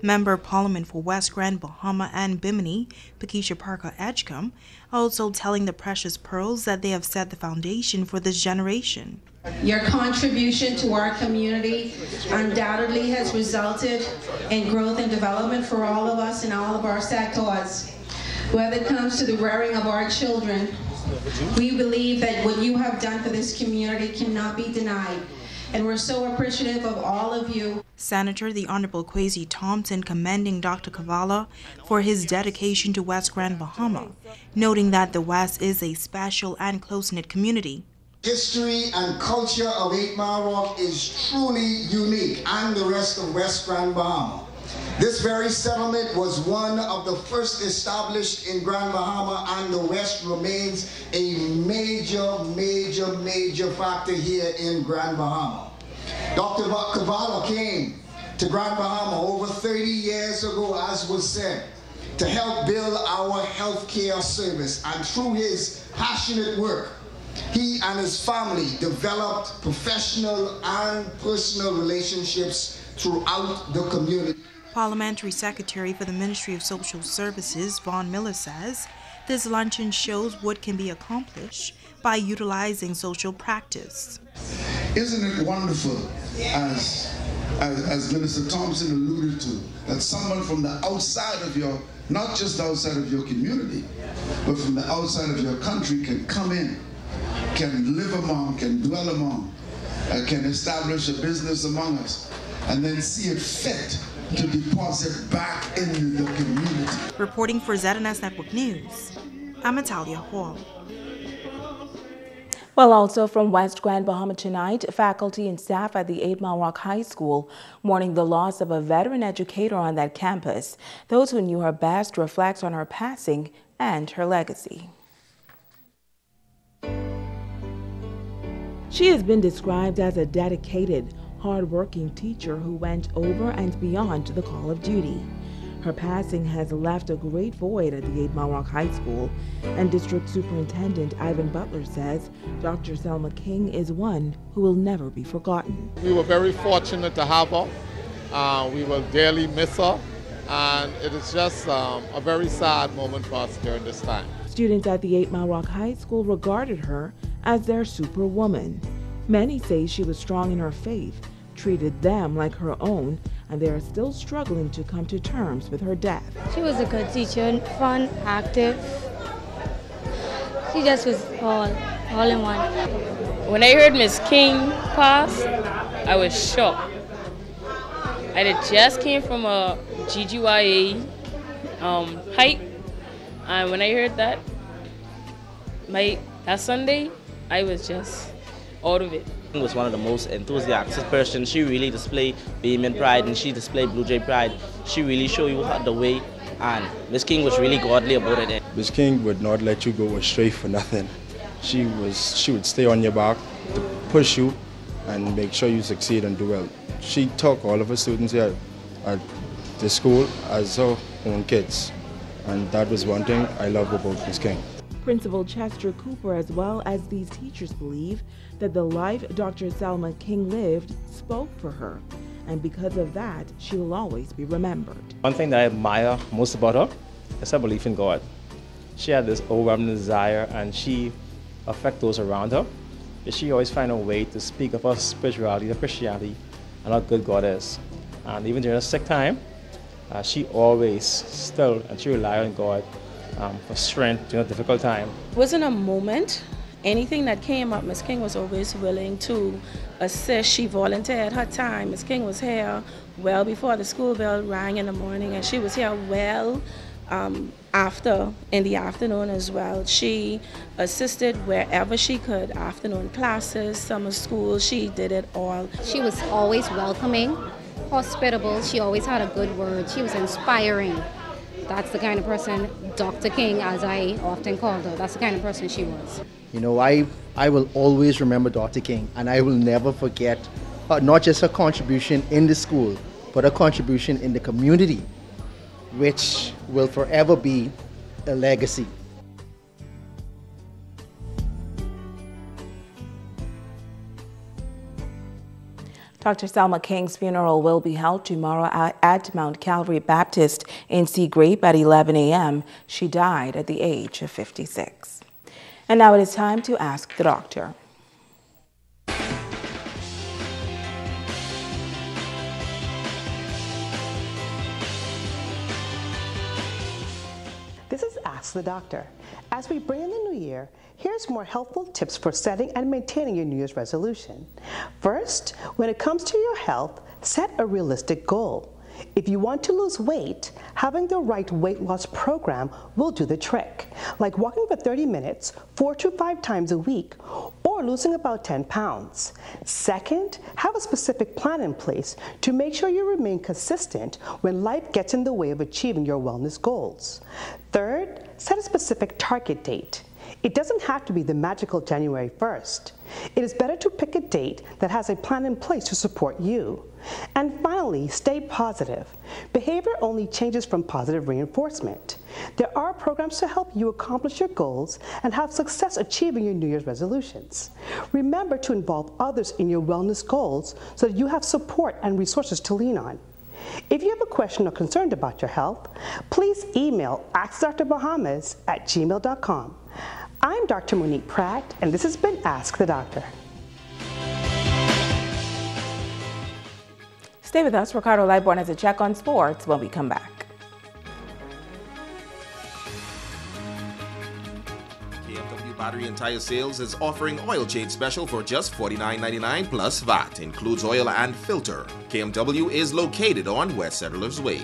Member of Parliament for West Grand Bahama and Bimini, Pakeisha Parker Edgecombe, also telling the precious pearls that they have set the foundation for this generation. Your contribution to our community undoubtedly has resulted in growth and development for all of us in all of our sectors. Whether it comes to the rearing of our children, we believe that what you have done for this community cannot be denied, and we're so appreciative of all of you. Senator the Honorable Kwesi Thompson commending Dr. Cavallo for his dedication to West Grand Bahama, noting that the West is a special and close-knit community. History and culture of 8 Mile Rock is truly unique, and the rest of West Grand Bahama. This very settlement was one of the first established in Grand Bahama, and the West remains a major factor here in Grand Bahama. Dr. Cavallo came to Grand Bahama over 30 years ago, as was said, to help build our healthcare service, and through his passionate work, he and his family developed professional and personal relationships throughout the community. Parliamentary Secretary for the Ministry of Social Services, Vaughn Miller, says this luncheon shows what can be accomplished by utilizing social practice. Isn't it wonderful, as Minister Thompson alluded to, that someone from the outside of your, not just outside of your community, but from the outside of your country can come in, can live among, can dwell among, can establish a business among us, and then see it fit to deposit back into the community. Reporting for ZNS Network News, I'm Natalia Hall. Well, also from West Grand Bahama tonight, faculty and staff at the 8 Mile Rock High School mourning the loss of a veteran educator on that campus. Those who knew her best reflect on her passing and her legacy. She has been described as a dedicated, hard-working teacher who went over and beyond the call of duty. Her passing has left a great void at the 8 Mile Rock High School, and District Superintendent Ivan Butler says Dr. Selma King is one who will never be forgotten. We were very fortunate to have her. We will dearly miss her, and it is just a very sad moment for us during this time. Students at the 8 Mile Rock High School regarded her as their superwoman. Many say she was strong in her faith, treated them like her own, and they are still struggling to come to terms with her death. She was a good teacher, fun, active. She just was all in one. When I heard Miss King pass, I was shocked. I had just came from a GGYA hike, and when I heard that Sunday, I was just out of it. She was one of the most enthusiastic persons. She really displayed Bahamian pride, and she displayed Blue Jay pride. She really showed you the way, and Miss King was really godly about it. Miss King would not let you go astray for nothing. She would stay on your back to push you and make sure you succeed and do well. She took all of her students here at the school as her own kids, and that was one thing I love about Miss King. Principal Chester Cooper, as well as these teachers, believe that the life Dr. Selma King lived spoke for her, and because of that, she will always be remembered. One thing that I admire most about her is her belief in God. She had this overwhelming desire, and she affected those around her. But she always found a way to speak of her spirituality, her Christianity, and how good God is. And even during her sick time, she always still, and she relied on God for strength during a difficult time. It wasn't a moment. Anything that came up, Miss King was always willing to assist. She volunteered her time. Miss King was here well before the school bell rang in the morning, and she was here well in the afternoon as well. She assisted wherever she could, afternoon classes, summer school, she did it all. She was always welcoming, hospitable, she always had a good word, she was inspiring. That's the kind of person, Dr. King, as I often called her, that's the kind of person she was. You know, I will always remember Dr. King, and I will never forget not just her contribution in the school, but her contribution in the community, which will forever be a legacy. Dr. Selma King's funeral will be held tomorrow at Mount Calvary Baptist in Seagrape at 11 a.m. She died at the age of 56. And now it is time to ask the doctor. This is Ask the Doctor. As we bring in the new year, here's more helpful tips for setting and maintaining your New Year's resolution. First, when it comes to your health, set a realistic goal. If you want to lose weight, having the right weight loss program will do the trick, like walking for 30 minutes 4 to 5 times a week, or losing about 10 pounds. Second, have a specific plan in place to make sure you remain consistent when life gets in the way of achieving your wellness goals. Third, set a specific target date. It doesn't have to be the magical January 1st. It is better to pick a date that has a plan in place to support you. And finally, stay positive. Behavior only changes from positive reinforcement. There are programs to help you accomplish your goals and have success achieving your New Year's resolutions. Remember to involve others in your wellness goals so that you have support and resources to lean on. If you have a question or concern about your health, please email askdrbahamas@gmail.com. I'm Dr. Monique Pratt, and this has been Ask the Doctor. Stay with us. Ricardo Lightborn has a check on sports when we come back. KMW Battery and Tire Sales is offering oil change special for just $49.99 plus VAT. Includes oil and filter. KMW is located on West Settlers Way.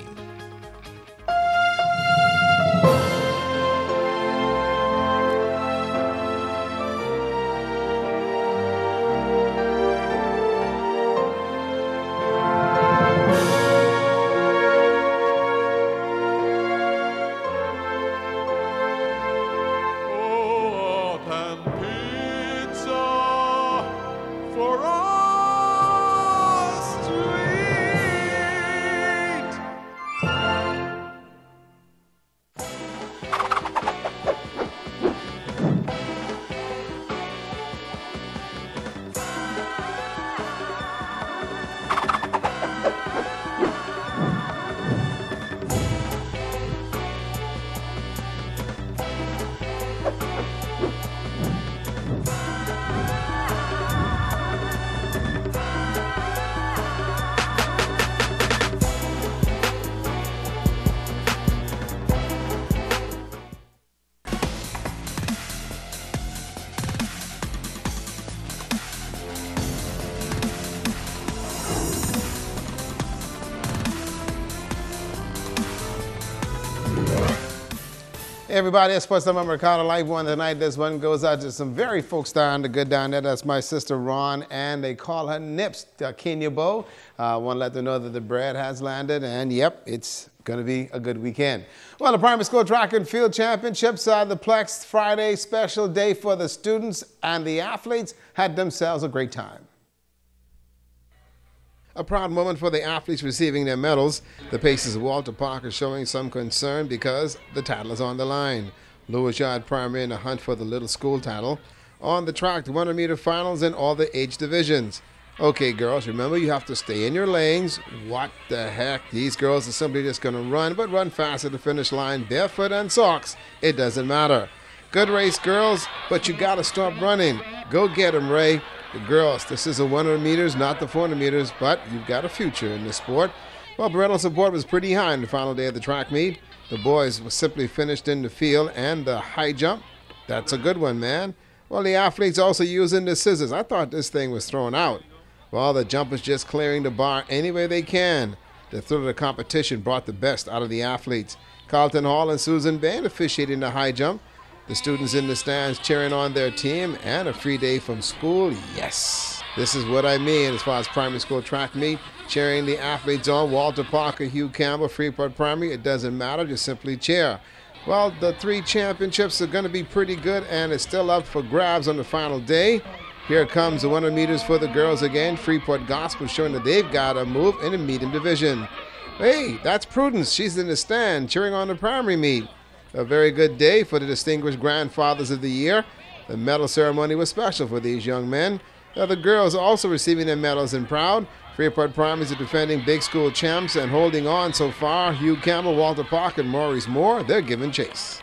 Hey everybody, it's Sports Number Ricardo Lightborn. Tonight, this one goes out to some very folks down the good down there. That's my sister Ron, and they call her Nips, Kenya Bow. Want to let them know that the bread has landed, and yep, it's going to be a good weekend. Well, the primary school track and field championships, the Plex Friday special day for the students and the athletes had themselves a great time. A proud moment for the athletes receiving their medals. The Pacers' Walter Parker showing some concern because the title is on the line. Louis Yard Primary in the hunt for the little school title. On the track, the 100-meter finals in all the age divisions. Okay, girls, remember you have to stay in your lanes. What the heck? These girls are simply just going to run, but run fast at the finish line, barefoot and socks. It doesn't matter. Good race, girls, but you got to stop running. Go get them, Ray. The girls, this is the 100 meters, not the 400 meters, but you've got a future in this sport. Well, parental support was pretty high on the final day of the track meet. The boys were simply finished in the field, and the high jump, that's a good one, man. Well, the athletes also using the scissors. I thought this thing was thrown out. Well, the jumpers just clearing the bar any way they can. The thrill of the competition brought the best out of the athletes. Carlton Hall and Susan Bain officiating the high jump. The students in the stands cheering on their team, and a free day from school. Yes, this is what I mean as far as primary school track meet. Cheering the athletes on. Walter Parker, Hugh Campbell, Freeport Primary. It doesn't matter, just simply cheer. Well, the 3 championships are going to be pretty good, and it's still up for grabs on the final day. Here comes the 100 meters for the girls again. Freeport Gospel showing that they've got a move in the medium division. Hey, that's Prudence. She's in the stand cheering on the primary meet. A very good day for the distinguished grandfathers of the year. The medal ceremony was special for these young men. Now, the girls also receiving their medals and proud. Freeport Primaries are defending big school champs and holding on so far. Hugh Campbell, Walter Park, and Maurice Moore, they're giving chase.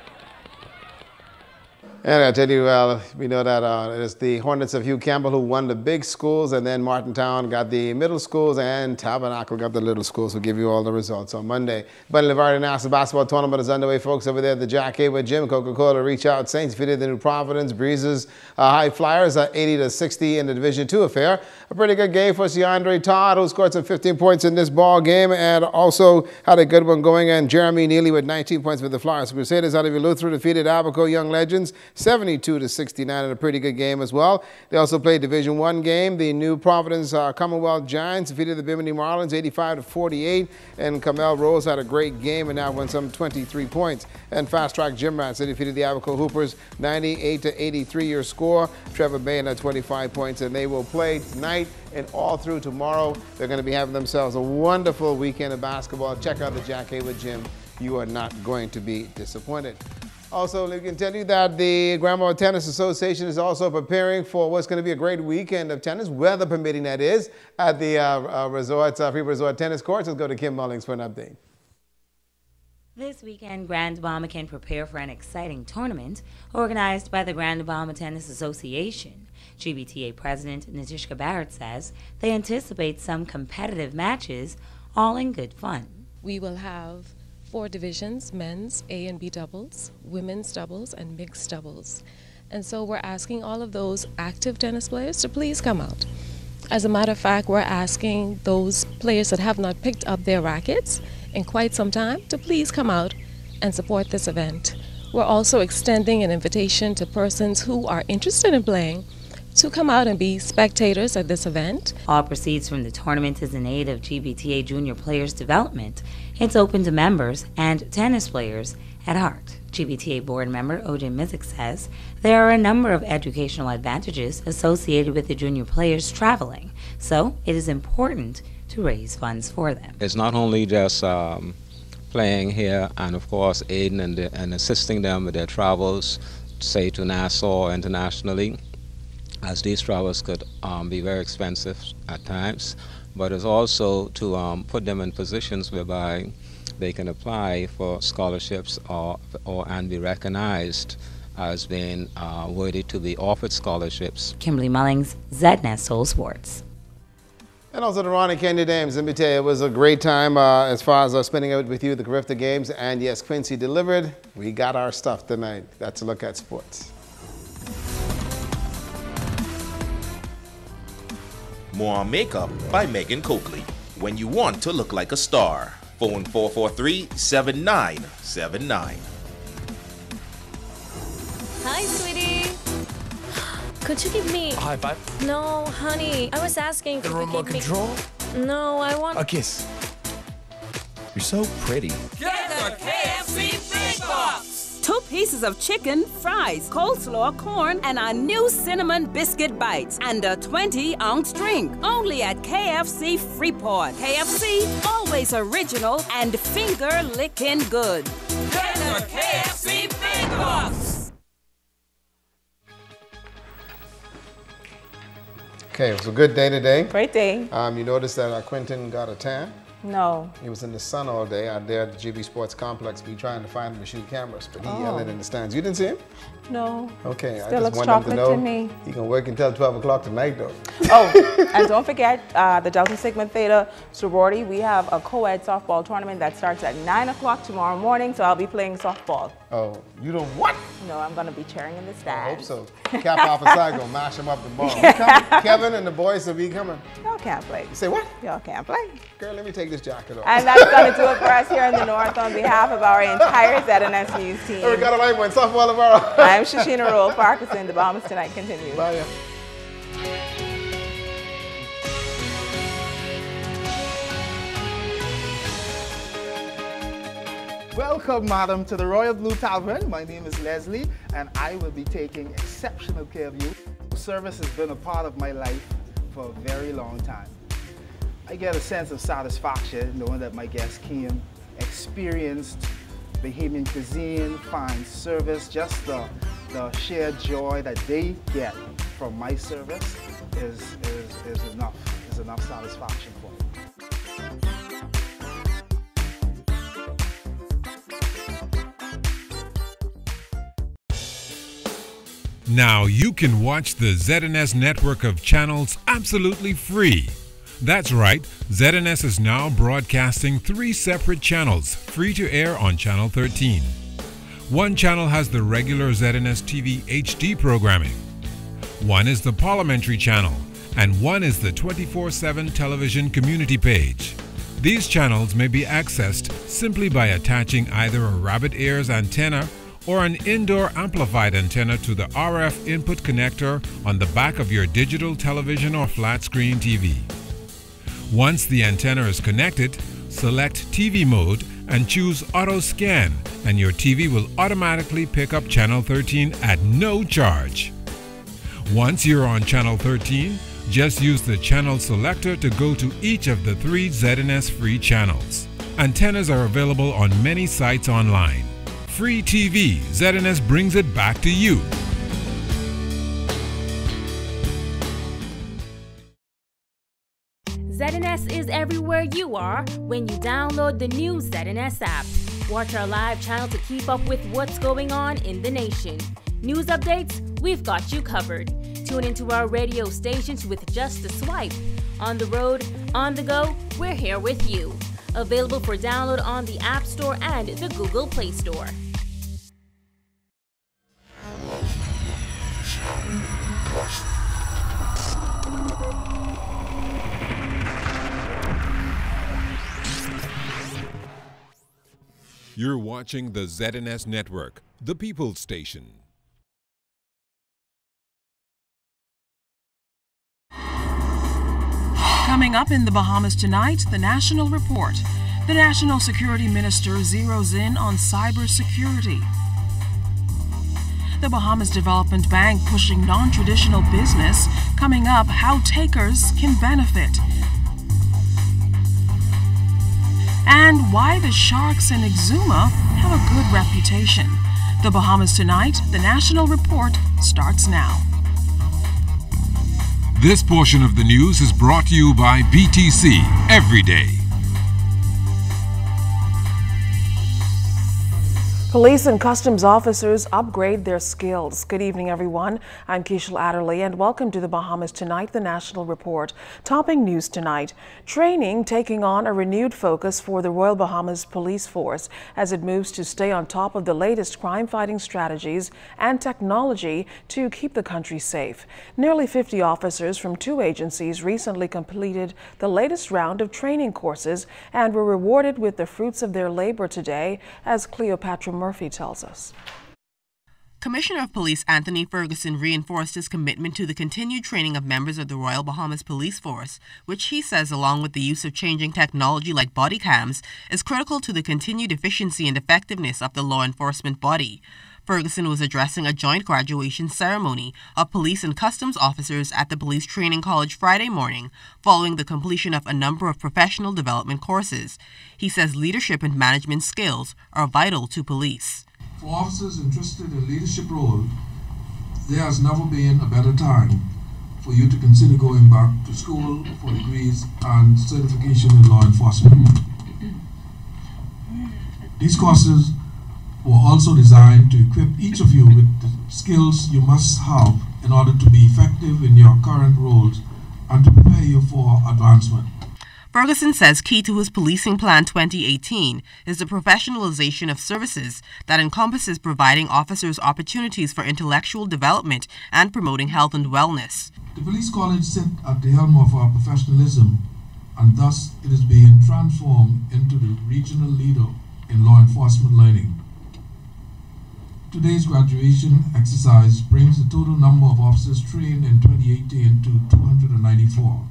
And I tell you, we know that it's the Hornets of Hugh Campbell who won the big schools, and then Martintown got the middle schools, and Tabernacle got the little schools. We'll give you all the results on Monday. But the Lavardi National Basketball Tournament is underway, folks, over there at the Jack Haywood Gym. Coca-Cola reach out. Saints defeated the New Providence Breezes High Flyers 80-60 in the Division II affair. A pretty good game for DeAndre Todd, who scored some 15 points in this ball game, and also had a good one going. And Jeremy Neely with 19 points for the Flyers. Crusaders out of Eleuthera defeated Abaco Young Legends 72-69 in a pretty good game as well. They also played Division I game. The New Providence Commonwealth Giants defeated the Bimini Marlins 85-48, and Kamel Rose had a great game and now won some 23 points. And Fast Track Gym Rats, they defeated the Abaco Hoopers 98-83 your score. Trevor Bain had 25 points, and they will play tonight and all through tomorrow. They're going to be having themselves a wonderful weekend of basketball. Check out the Jack Haywood Gym. You are not going to be disappointed. Also, we can tell you that the Grand Bahama Tennis Association is also preparing for what's going to be a great weekend of tennis, weather permitting that is, at the Free Resort Tennis Courts. Let's go to Kim Mullings for an update. This weekend, Grand Bahama can prepare for an exciting tournament organized by the Grand Bahama Tennis Association. GBTA President Natishka Barrett says they anticipate some competitive matches, all in good fun. We will have 4 divisions: men's A and B doubles, women's doubles, and mixed doubles. And so we're asking all of those active tennis players to please come out. As a matter of fact, we're asking those players that have not picked up their rackets in quite some time to please come out and support this event. We're also extending an invitation to persons who are interested in playing to come out and be spectators at this event. All proceeds from the tournament is in aid of GBTA junior players' development. It's open to members and tennis players at heart. GBTA board member O.J. Mizik says there are a number of educational advantages associated with the junior players traveling, so it is important to raise funds for them. It's not only just playing here and, of course, aiding and assisting them with their travels, say to Nassau or internationally, as these travels could be very expensive at times, but it's also to put them in positions whereby they can apply for scholarships and be recognized as being worthy to be offered scholarships. Kimberly Mullings, ZNS Soul Sports. And also the Ronnie Kennedy Dames. Let me tell you, it was a great time as far as spending it with you, the Carifta Games. And yes, Quincy delivered. We got our stuff tonight. That's a look at sports. More on Makeup by Megan Coakley. When you want to look like a star. Phone 443-7979. Hi, sweetie. Could you give me... A high five? No, honey. I was asking if you could give me... control? No, I want... A kiss. You're so pretty. Get the KFC Big Box! 2 pieces of chicken, fries, coleslaw, corn, and our new cinnamon biscuit bites, and a 20-ounce drink. Only at KFC Freeport. KFC, always original and finger-licking good. Get the KFC Big Box! Okay, it was a good day today. Great day. You noticed that Quentin got a tan? No. He was in the sun all day out there at the GB Sports Complex. We trying to find him to shoot cameras, but he yelling in the stands. You didn't see him? No. Okay, Still I just looks want him chocolate to know to me. he can work until 12 o'clock tonight, though. Oh, and don't forget the Delta Sigma Theta sorority. We have a co-ed softball tournament that starts at 9 o'clock tomorrow morning, so I'll be playing softball. Oh, you don't what? No, I'm going to be cheering in the stands. I hope so. Cap Alpha Psi gonna mash him up tomorrow. We coming. Kevin and the boys will be coming. Y'all can't play. You say what? Y'all can't play. Girl, let me take this jacket off. And that's going to do it for us here in the North on behalf of our entire ZNS News team. We got a live one. Softball tomorrow. I'm Shashina Roll Parkinson. The Bahamas Tonight continues. Bye. Welcome, madam, to the Royal Blue Tavern. My name is Leslie, and I will be taking exceptional care of you. Service has been a part of my life for a very long time. I get a sense of satisfaction knowing that my guests came, experienced Bahamian cuisine, fine service, just the shared joy that they get from my service is enough satisfaction for me. Now you can watch the ZNS network of channels absolutely free. That's right, ZNS is now broadcasting 3 separate channels free to air on Channel 13. One channel has the regular ZNS TV HD programming. One is the Parliamentary channel, and one is the 24/7 television community page. These channels may be accessed simply by attaching either a rabbit ears antenna or an indoor amplified antenna to the RF input connector on the back of your digital television or flat screen TV. Once the antenna is connected, select TV mode and choose Auto Scan, and your TV will automatically pick up Channel 13 at no charge. Once you're on Channel 13, just use the channel selector to go to each of the 3 ZNS free channels. Antennas are available on many sites online. Free TV, ZNS brings it back to you. ZNS is everywhere you are when you download the new ZNS app. Watch our live channel to keep up with what's going on in the nation. News updates, we've got you covered. Tune into our radio stations with just a swipe. On the road, on the go, we're here with you. Available for download on the App Store and the Google Play Store. You're watching the ZNS Network, the People's Station. Coming up in the Bahamas tonight, the National Report. The National Security Minister zeroes in on cybersecurity. The Bahamas Development Bank pushing non-traditional business. Coming up, how takers can benefit. And why the Sharks in Exuma have a good reputation. The Bahamas Tonight, the National Report, starts now. This portion of the news is brought to you by BTC Every Day. Police and customs officers upgrade their skills. Good evening, everyone. I'm Keishel Adderley, and welcome to the Bahamas Tonight, the National Report. Topping news tonight, training taking on a renewed focus for the Royal Bahamas Police Force as it moves to stay on top of the latest crime-fighting strategies and technology to keep the country safe. Nearly 50 officers from 2 agencies recently completed the latest round of training courses and were rewarded with the fruits of their labor today, as Cleopatra Murphy tells us. Commissioner of Police Anthony Ferguson reinforced his commitment to the continued training of members of the Royal Bahamas Police Force, which he says, along with the use of changing technology like body cams, is critical to the continued efficiency and effectiveness of the law enforcement body. Ferguson was addressing a joint graduation ceremony of police and customs officers at the Police Training College Friday morning, following the completion of a number of professional development courses. He says leadership and management skills are vital to police. For officers interested in leadership role, there has never been a better time for you to consider going back to school for degrees and certification in law enforcement. These courses were also designed to equip each of you with the skills you must have in order to be effective in your current roles and to prepare you for advancement. Ferguson says key to his Policing Plan 2018 is the professionalization of services that encompasses providing officers opportunities for intellectual development and promoting health and wellness. The Police College sit at the helm of our professionalism and thus it is being transformed into the regional leader in law enforcement learning. Today's graduation exercise brings the total number of officers trained in 2018 to 294,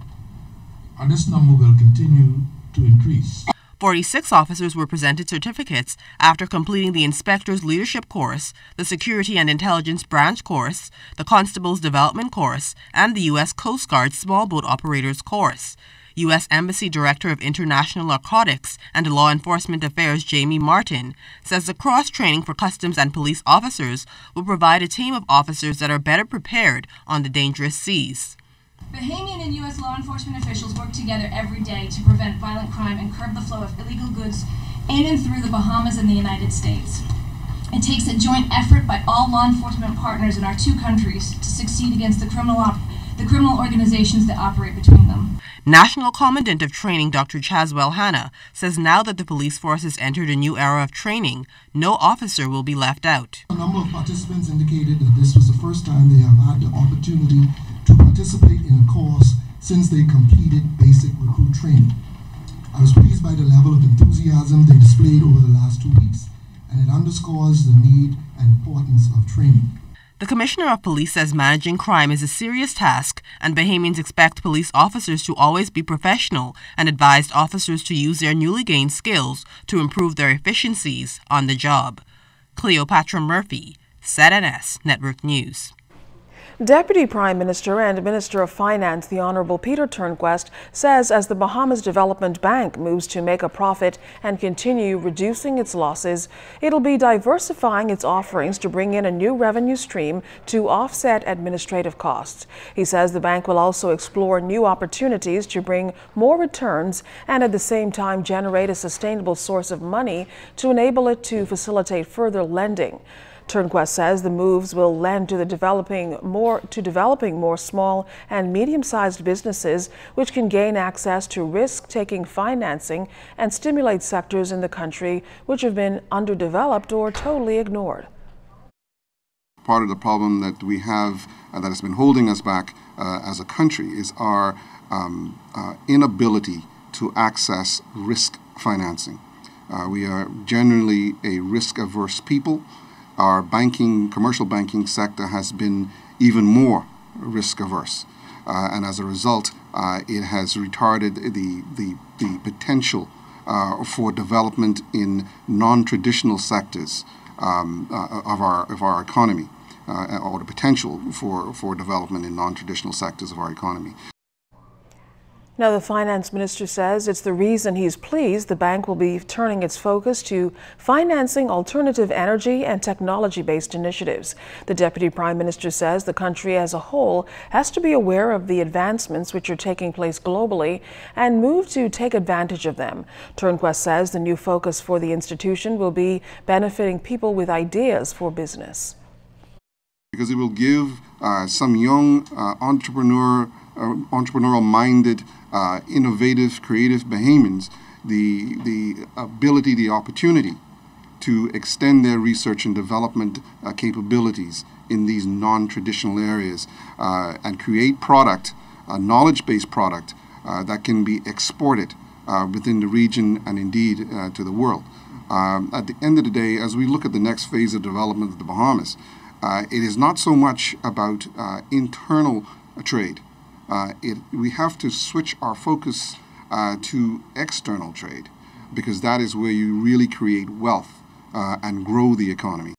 and this number will continue to increase. 46 officers were presented certificates after completing the Inspector's Leadership Course, the Security and Intelligence Branch Course, the Constable's Development Course, and the U.S. Coast Guard Small Boat Operators Course. U.S. Embassy Director of International Narcotics and Law Enforcement Affairs Jamie Martin says the cross-training for customs and police officers will provide a team of officers that are better prepared on the dangerous seas. Bahamian and U.S. law enforcement officials work together every day to prevent violent crime and curb the flow of illegal goods in and through the Bahamas and the United States. It takes a joint effort by all law enforcement partners in our two countries to succeed against the criminal organizations that operate between them. National Commandant of Training Dr. Chaswell Hanna says now that the police force has entered a new era of training, no officer will be left out. A number of participants indicated that this was the first time they have had the opportunity to participate in a course since they completed basic recruit training. I was pleased by the level of enthusiasm they displayed over the last 2 weeks, and it underscores the need and importance of training. The Commissioner of Police says managing crime is a serious task, and Bahamians expect police officers to always be professional and advised officers to use their newly gained skills to improve their efficiencies on the job. Cleopatra Murphy, ZNS Network News. Deputy Prime Minister and Minister of Finance, the Honorable Peter Turnquest, says as the Bahamas Development Bank moves to make a profit and continue reducing its losses, it'll be diversifying its offerings to bring in a new revenue stream to offset administrative costs. He says the bank will also explore new opportunities to bring more returns and at the same time generate a sustainable source of money to enable it to facilitate further lending. Turnquest says the moves will lend to developing more small and medium-sized businesses which can gain access to risk-taking financing and stimulate sectors in the country which have been underdeveloped or totally ignored. Part of the problem that we have that has been holding us back as a country is our inability to access risk financing. We are generally a risk-averse people. Our commercial banking sector has been even more risk-averse, and as a result, it has retarded the potential for development in non-traditional sectors of our economy, or the potential for development in non-traditional sectors of our economy. Now, the finance minister says it's the reason he's pleased the bank will be turning its focus to financing alternative energy and technology-based initiatives. The deputy prime minister says the country as a whole has to be aware of the advancements which are taking place globally and move to take advantage of them. Turnquest says the new focus for the institution will be benefiting people with ideas for business. Because it will give some young entrepreneurial-minded, innovative, creative Bahamians the ability, the opportunity to extend their research and development capabilities in these non-traditional areas and create product, a knowledge-based product that can be exported within the region and indeed to the world. At the end of the day, as we look at the next phase of development of the Bahamas, it is not so much about internal trade. We have to switch our focus to external trade, because that is where you really create wealth and grow the economy.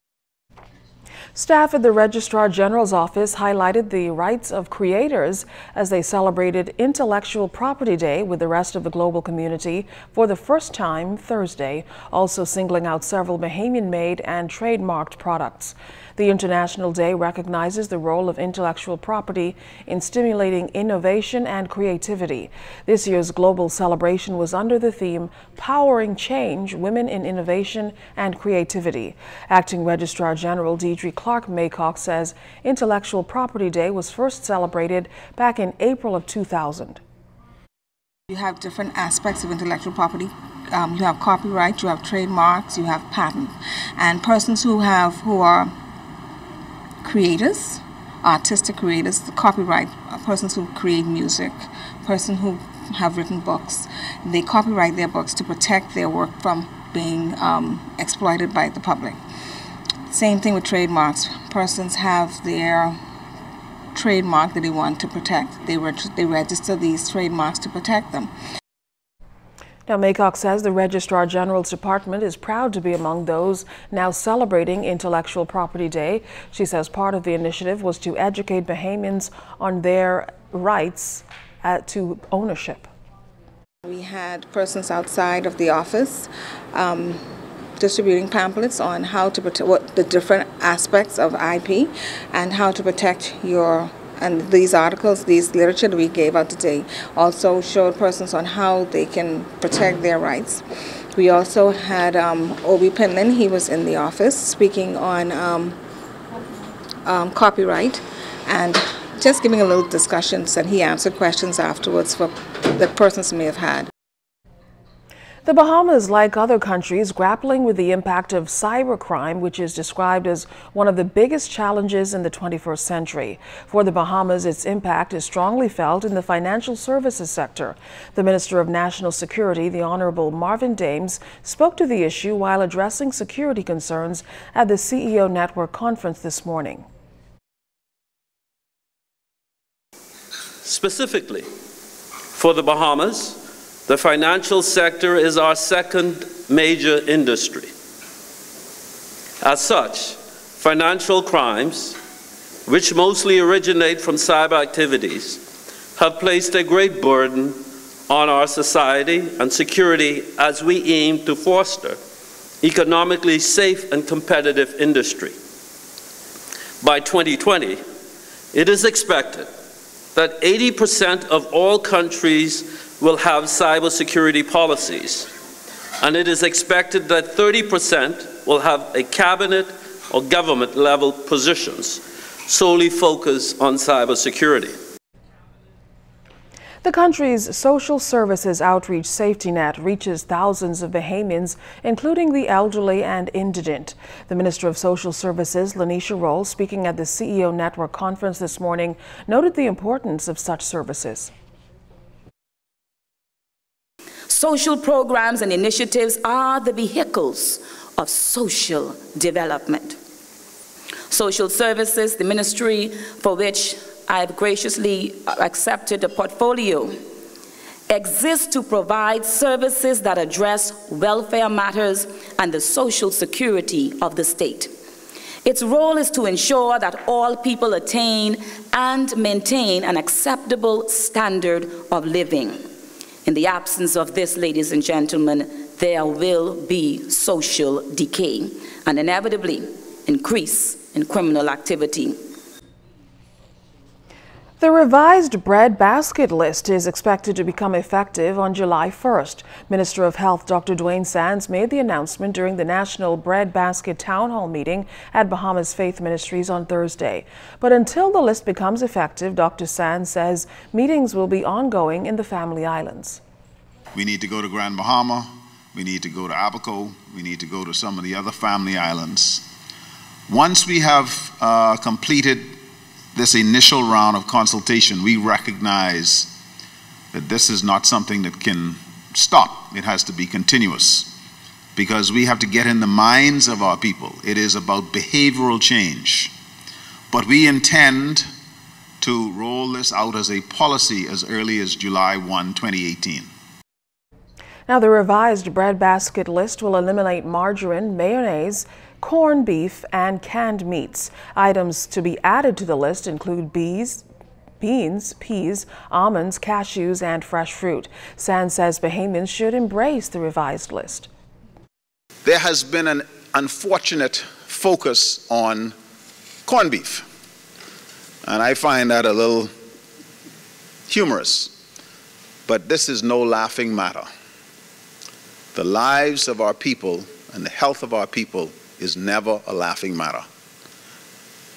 Staff at the Registrar General's office highlighted the rights of creators as they celebrated Intellectual Property Day with the rest of the global community for the first time Thursday, also singling out several Bahamian-made and trademarked products. The International Day recognizes the role of intellectual property in stimulating innovation and creativity. This year's global celebration was under the theme Powering Change, Women in Innovation and Creativity. Acting Registrar General Deidre Clark Maycock says Intellectual Property Day was first celebrated back in April of 2000. You have different aspects of intellectual property. You have copyright, you have trademarks, you have patent, and persons who are creators, artistic creators, the copyright, persons who create music, persons who have written books. They copyright their books to protect their work from being exploited by the public. Same thing with trademarks. Persons have their trademark that they want to protect. They register these trademarks to protect them. Now, Maycock says the Registrar General's Department is proud to be among those now celebrating Intellectual Property Day. She says part of the initiative was to educate Bahamians on their rights to ownership. We had persons outside of the office distributing pamphlets on how to protect the different aspects of IP and how to protect and these articles, these literature that we gave out today also showed persons on how they can protect their rights. We also had Obi Pinlan, he was in the office speaking on copyright and just giving a little discussions, and he answered questions afterwards that persons may have had. The Bahamas, like other countries, grappling with the impact of cybercrime, which is described as one of the biggest challenges in the 21st century. For the Bahamas, its impact is strongly felt in the financial services sector. The Minister of National Security, the Honorable Marvin Dames, spoke to the issue while addressing security concerns at the CEO Network conference this morning. Specifically, for the Bahamas, the financial sector is our second major industry. As such, financial crimes, which mostly originate from cyber activities, have placed a great burden on our society and security as we aim to foster economically safe and competitive industry. By 2020, it is expected that 80% of all countries will have cybersecurity policies, and it is expected that 30% will have a cabinet or government level positions solely focused on cybersecurity. The country's social services outreach safety net reaches thousands of Bahamians, including the elderly and indigent. The Minister of Social Services, Lanisha Roll, speaking at the CEO Network conference this morning, noted the importance of such services. Social programs and initiatives are the vehicles of social development. Social services, the ministry for which I have graciously accepted a portfolio, exists to provide services that address welfare matters and the social security of the state. Its role is to ensure that all people attain and maintain an acceptable standard of living. In the absence of this, ladies and gentlemen, there will be social decay and inevitably increase in criminal activity. The revised breadbasket list is expected to become effective on July 1st. Minister of Health Dr. Dwayne Sands made the announcement during the National Breadbasket Town Hall meeting at Bahamas Faith Ministries on Thursday. But until the list becomes effective, Dr. Sands says meetings will be ongoing in the Family Islands. We need to go to Grand Bahama, we need to go to Abaco, we need to go to some of the other Family Islands. Once we have completed this initial round of consultation, we recognize that this is not something that can stop. It has to be continuous because we have to get in the minds of our people. It is about behavioral change. But we intend to roll this out as a policy as early as July 1, 2018. Now, the revised breadbasket list will eliminate margarine, mayonnaise, corned beef, and canned meats. Items to be added to the list include beans, peas, almonds, cashews, and fresh fruit. Sands says Bahamians should embrace the revised list. There has been an unfortunate focus on corned beef, and I find that a little humorous, but this is no laughing matter. The lives of our people and the health of our people is never a laughing matter.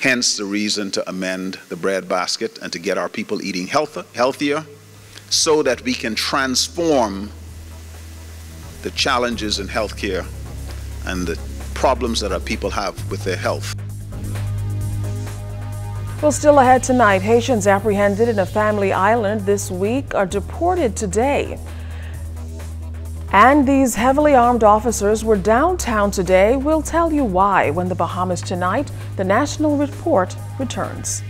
Hence the reason to amend the breadbasket and to get our people eating healthier so that we can transform the challenges in healthcare and the problems that our people have with their health. Well, still ahead tonight, Haitians apprehended in a family island this week are deported today. And these heavily armed officers were downtown today. We'll tell you why when the Bahamas Tonight, the National Report, returns.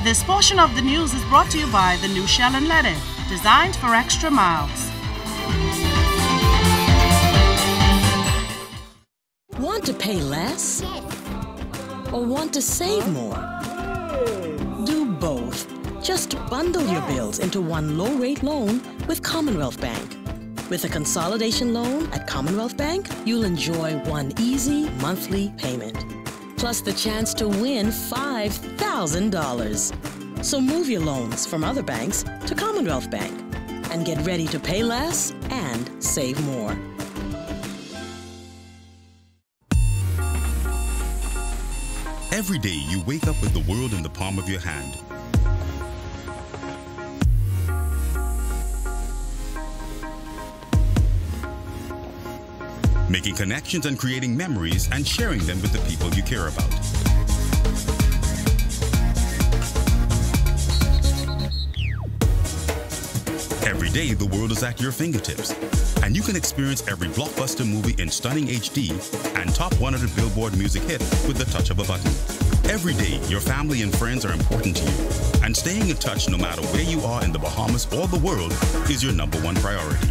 This portion of the news is brought to you by the new Shell & Lede, designed for extra miles. Want to pay less? Or want to save more? Do both. Just bundle your bills into one low-rate loan with Commonwealth Bank. With a consolidation loan at Commonwealth Bank, you'll enjoy one easy monthly payment, plus the chance to win $5,000. So move your loans from other banks to Commonwealth Bank and get ready to pay less and save more. Every day you wake up with the world in the palm of your hand. Making connections and creating memories and sharing them with the people you care about. Every day, the world is at your fingertips, and you can experience every blockbuster movie in stunning HD and top 100 Billboard music hit with the touch of a button. Every day, your family and friends are important to you, and staying in touch no matter where you are in the Bahamas or the world is your #1 priority.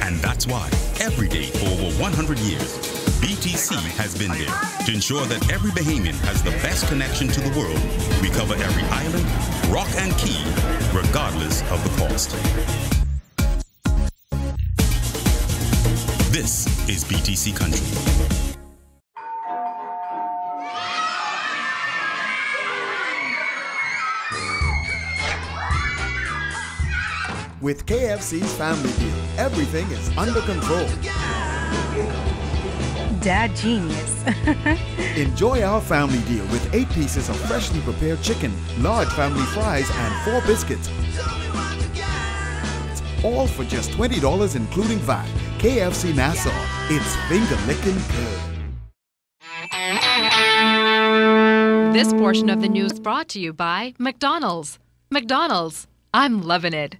And that's why, every day for over 100 years, BTC has been there to ensure that every Bahamian has the best connection to the world. We cover every island, rock and key, regardless of the cost. This is BTC Country. With KFC's Family Deal, everything is under control. Dad genius. Enjoy our family deal with 8 pieces of freshly prepared chicken, large family fries, and 4 biscuits. It's all for just $20 including VAT. KFC Nassau, it's finger-licking good. This portion of the news brought to you by McDonald's. McDonald's, I'm loving it.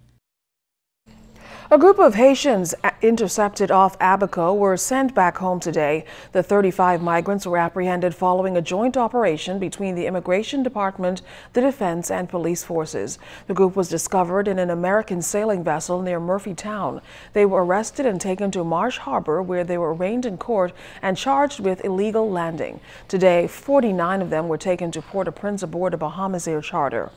A group of Haitians intercepted off Abaco were sent back home today. The 35 migrants were apprehended following a joint operation between the Immigration Department, the Defense, and police forces. The group was discovered in an American sailing vessel near Murphy Town. They were arrested and taken to Marsh Harbor, where they were arraigned in court and charged with illegal landing. Today, 49 of them were taken to Port-au-Prince aboard a Bahamas Air charter.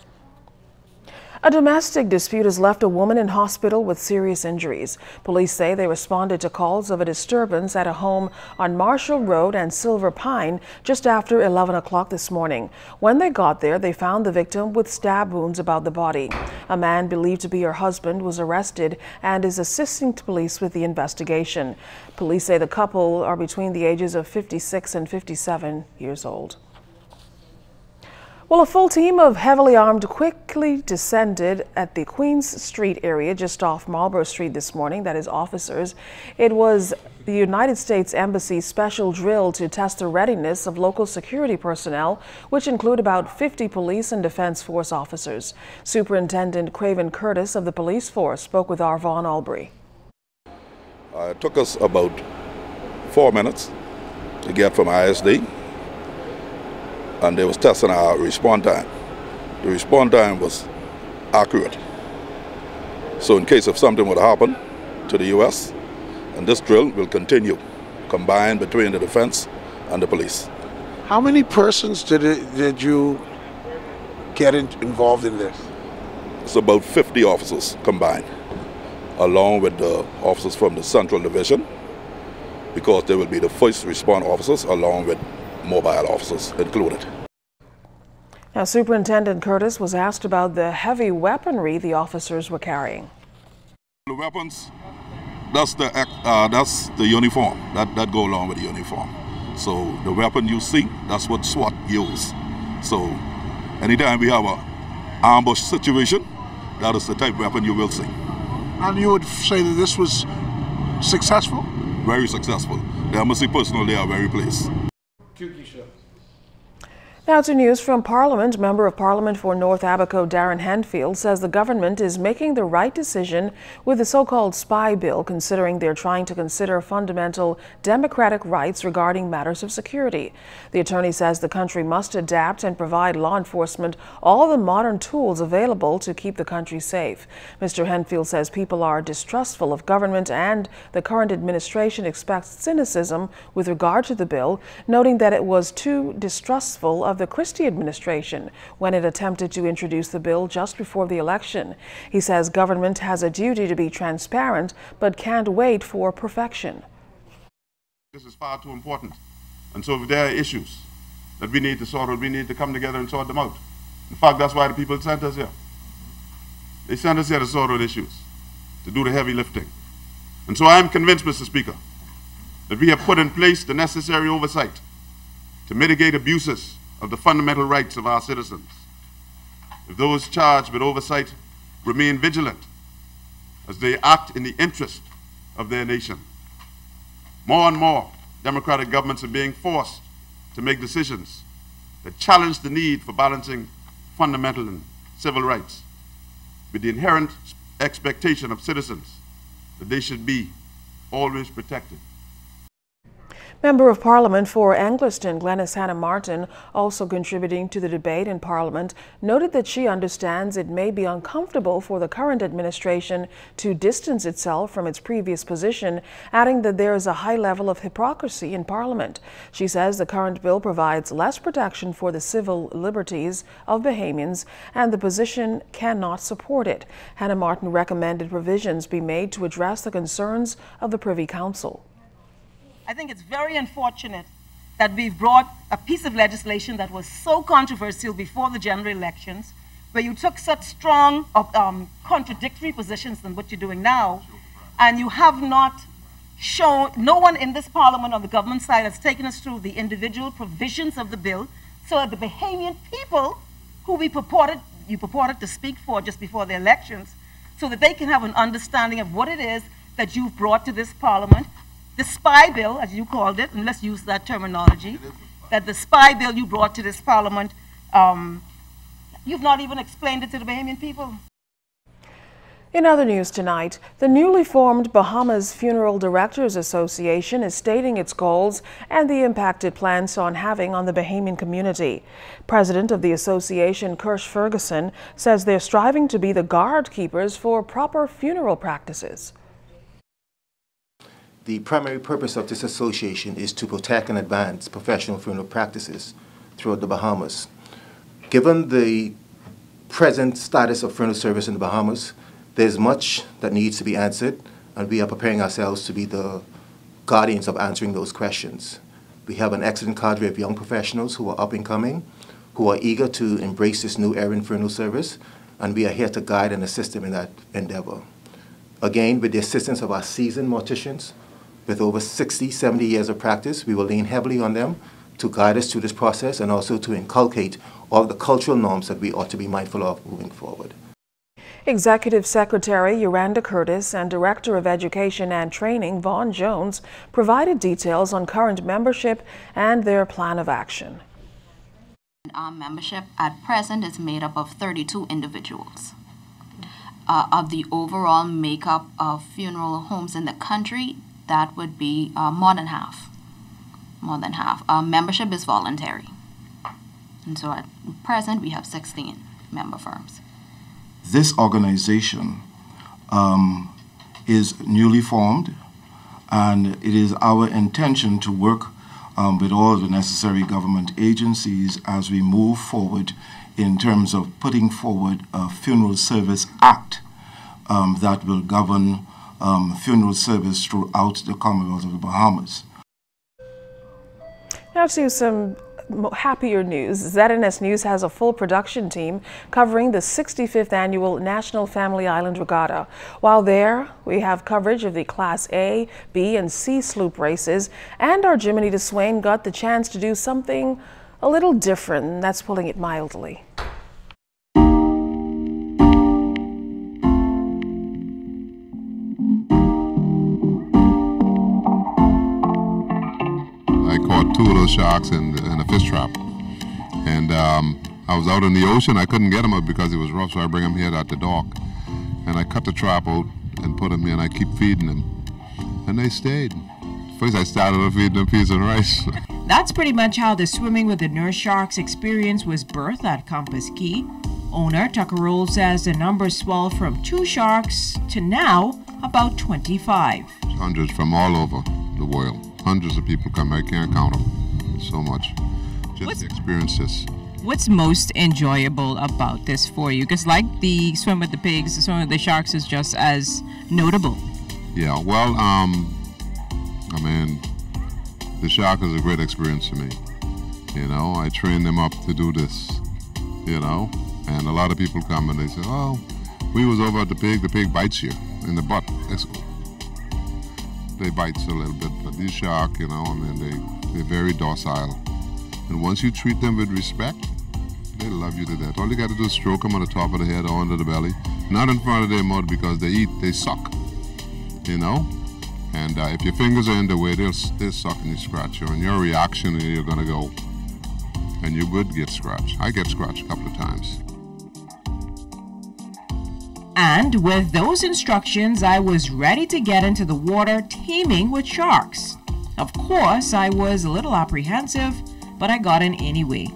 A domestic dispute has left a woman in hospital with serious injuries. Police say they responded to calls of a disturbance at a home on Marshall Road and Silver Pine just after 11 o'clock this morning. When they got there, they found the victim with stab wounds about the body. A man believed to be her husband was arrested and is assisting police with the investigation. Police say the couple are between the ages of 56 and 57 years old. Well, a full team of heavily armed quickly descended at the Queens Street area just off Marlborough Street this morning. That is officers. It was the United States Embassy's special drill to test the readiness of local security personnel, which include about 50 police and defense force officers. Superintendent Craven Curtis of the police force spoke with our Vaughn Albury. It took us about 4 minutes to get from ISD. And they was testing our response time. The response time was accurate. So in case of something would happen to the U.S., and this drill will continue, combined between the defense and the police. How many persons did you get involved in this? It's about 50 officers combined, along with the officers from the Central Division, because they will be the first response officers along with mobile officers included. Now, Superintendent Curtis was asked about the heavy weaponry the officers were carrying. The weapons, that's the uniform, that go along with the uniform. So the weapon you see, that's what SWAT use. So anytime we have an ambush situation, that is the type of weapon you will see. And you would say that this was successful? Very successful. The embassy personnel, they are very pleased. Now to news from Parliament. Member of Parliament for North Abaco, Darren Henfield, says the government is making the right decision with the so-called spy bill, considering they're trying to consider fundamental democratic rights regarding matters of security. The attorney says the country must adapt and provide law enforcement all the modern tools available to keep the country safe. Mr. Henfield says people are distrustful of government and the current administration expects cynicism with regard to the bill, noting that it was too distrustful of the Christie administration when it attempted to introduce the bill just before the election. He says government has a duty to be transparent but can't wait for perfection. This is far too important. And so if there are issues that we need to sort out, we need to come together and sort them out. In fact, that's why the people sent us here. They sent us here to sort out issues, to do the heavy lifting. And so I am convinced, Mr. Speaker, that we have put in place the necessary oversight to mitigate abuses of the fundamental rights of our citizens. If those charged with oversight remain vigilant as they act in the interest of their nation, more and more democratic governments are being forced to make decisions that challenge the need for balancing fundamental and civil rights with the inherent expectation of citizens that they should be always protected. Member of Parliament for Angliston, Glenys Hannah Martin, also contributing to the debate in Parliament, noted that she understands it may be uncomfortable for the current administration to distance itself from its previous position, adding that there is a high level of hypocrisy in Parliament. She says the current bill provides less protection for the civil liberties of Bahamians and the position cannot support it. Hannah Martin recommended provisions be made to address the concerns of the Privy Council. I think it's very unfortunate that we've brought a piece of legislation that was so controversial before the general elections, where you took such strong contradictory positions than what you're doing now, and you have not shown, no one in this Parliament on the government side has taken us through the individual provisions of the bill so that the Bahamian people who you purported to speak for just before the elections, so that they can have an understanding of what it is that you've brought to this Parliament. The spy bill, as you called it, and let's use that terminology, that the spy bill you brought to this Parliament, you've not even explained it to the Bahamian people. In other news tonight, the newly formed Bahamas Funeral Directors Association is stating its goals and the impact it plans on having on the Bahamian community. President of the association, Kirsch Ferguson, says they're striving to be the guard keepers for proper funeral practices. The primary purpose of this association is to protect and advance professional funeral practices throughout the Bahamas. Given the present status of funeral service in the Bahamas, there's much that needs to be answered, and we are preparing ourselves to be the guardians of answering those questions. We have an excellent cadre of young professionals who are up and coming, who are eager to embrace this new era in funeral service, and we are here to guide and assist them in that endeavor. Again, with the assistance of our seasoned morticians, with over 60, 70 years of practice, we will lean heavily on them to guide us through this process and also to inculcate all the cultural norms that we ought to be mindful of moving forward. Executive Secretary Yolanda Curtis and Director of Education and Training Vaughn Jones provided details on current membership and their plan of action. Our membership at present is made up of 32 individuals. Of the overall makeup of funeral homes in the country, that would be more than half. More than half. Membership is voluntary. And so at present, we have 16 member firms. This organization is newly formed, and it is our intention to work with all the necessary government agencies as we move forward in terms of putting forward a Funeral Service Act that will govern funeral service throughout the Commonwealth of the Bahamas. Now to some happier news. ZNS News has a full production team covering the 65th annual National Family Island Regatta. While there, we have coverage of the Class A, B, and C sloop races, and our Jiminy DeSwain got the chance to do something a little different, and that's pulling it mildly. I caught 2 of those sharks in a fish trap. And I was out in the ocean. I couldn't get them out because it was rough, so I bring them here at the dock. And I cut the trap out and put them in. I keep feeding them. And they stayed. First I started with feeding them peas and rice. That's pretty much how the Swimming with the Nurse Sharks experience was birthed at Compass Key. Owner Tucker Roll says the numbers swelled from 2 sharks to now about 25. Hundreds from all over the world. Hundreds of people come. I can't count them. It's so much. Just to experience this. What's most enjoyable about this for you? Because like the Swim with the Pigs, the Swim with the Sharks is just as notable. Yeah, well, I mean, the shark is a great experience for me. You know, I train them up to do this, you know, and a lot of people come and they say, oh, we was over at the pig bites you in the butt. They bite a little bit, but these shark, you know, I mean, they're very docile. And once you treat them with respect, they love you to death. All you got to do is stroke them on the top of the head or under the belly. Not in front of their mouth because they suck, you know? And if your fingers are in the way, they'll suck and you scratch you. And your reaction, you're going to go, and you would get scratched. I get scratched a couple of times. And with those instructions, I was ready to get into the water teaming with sharks. Of course, I was a little apprehensive, but I got in anyway.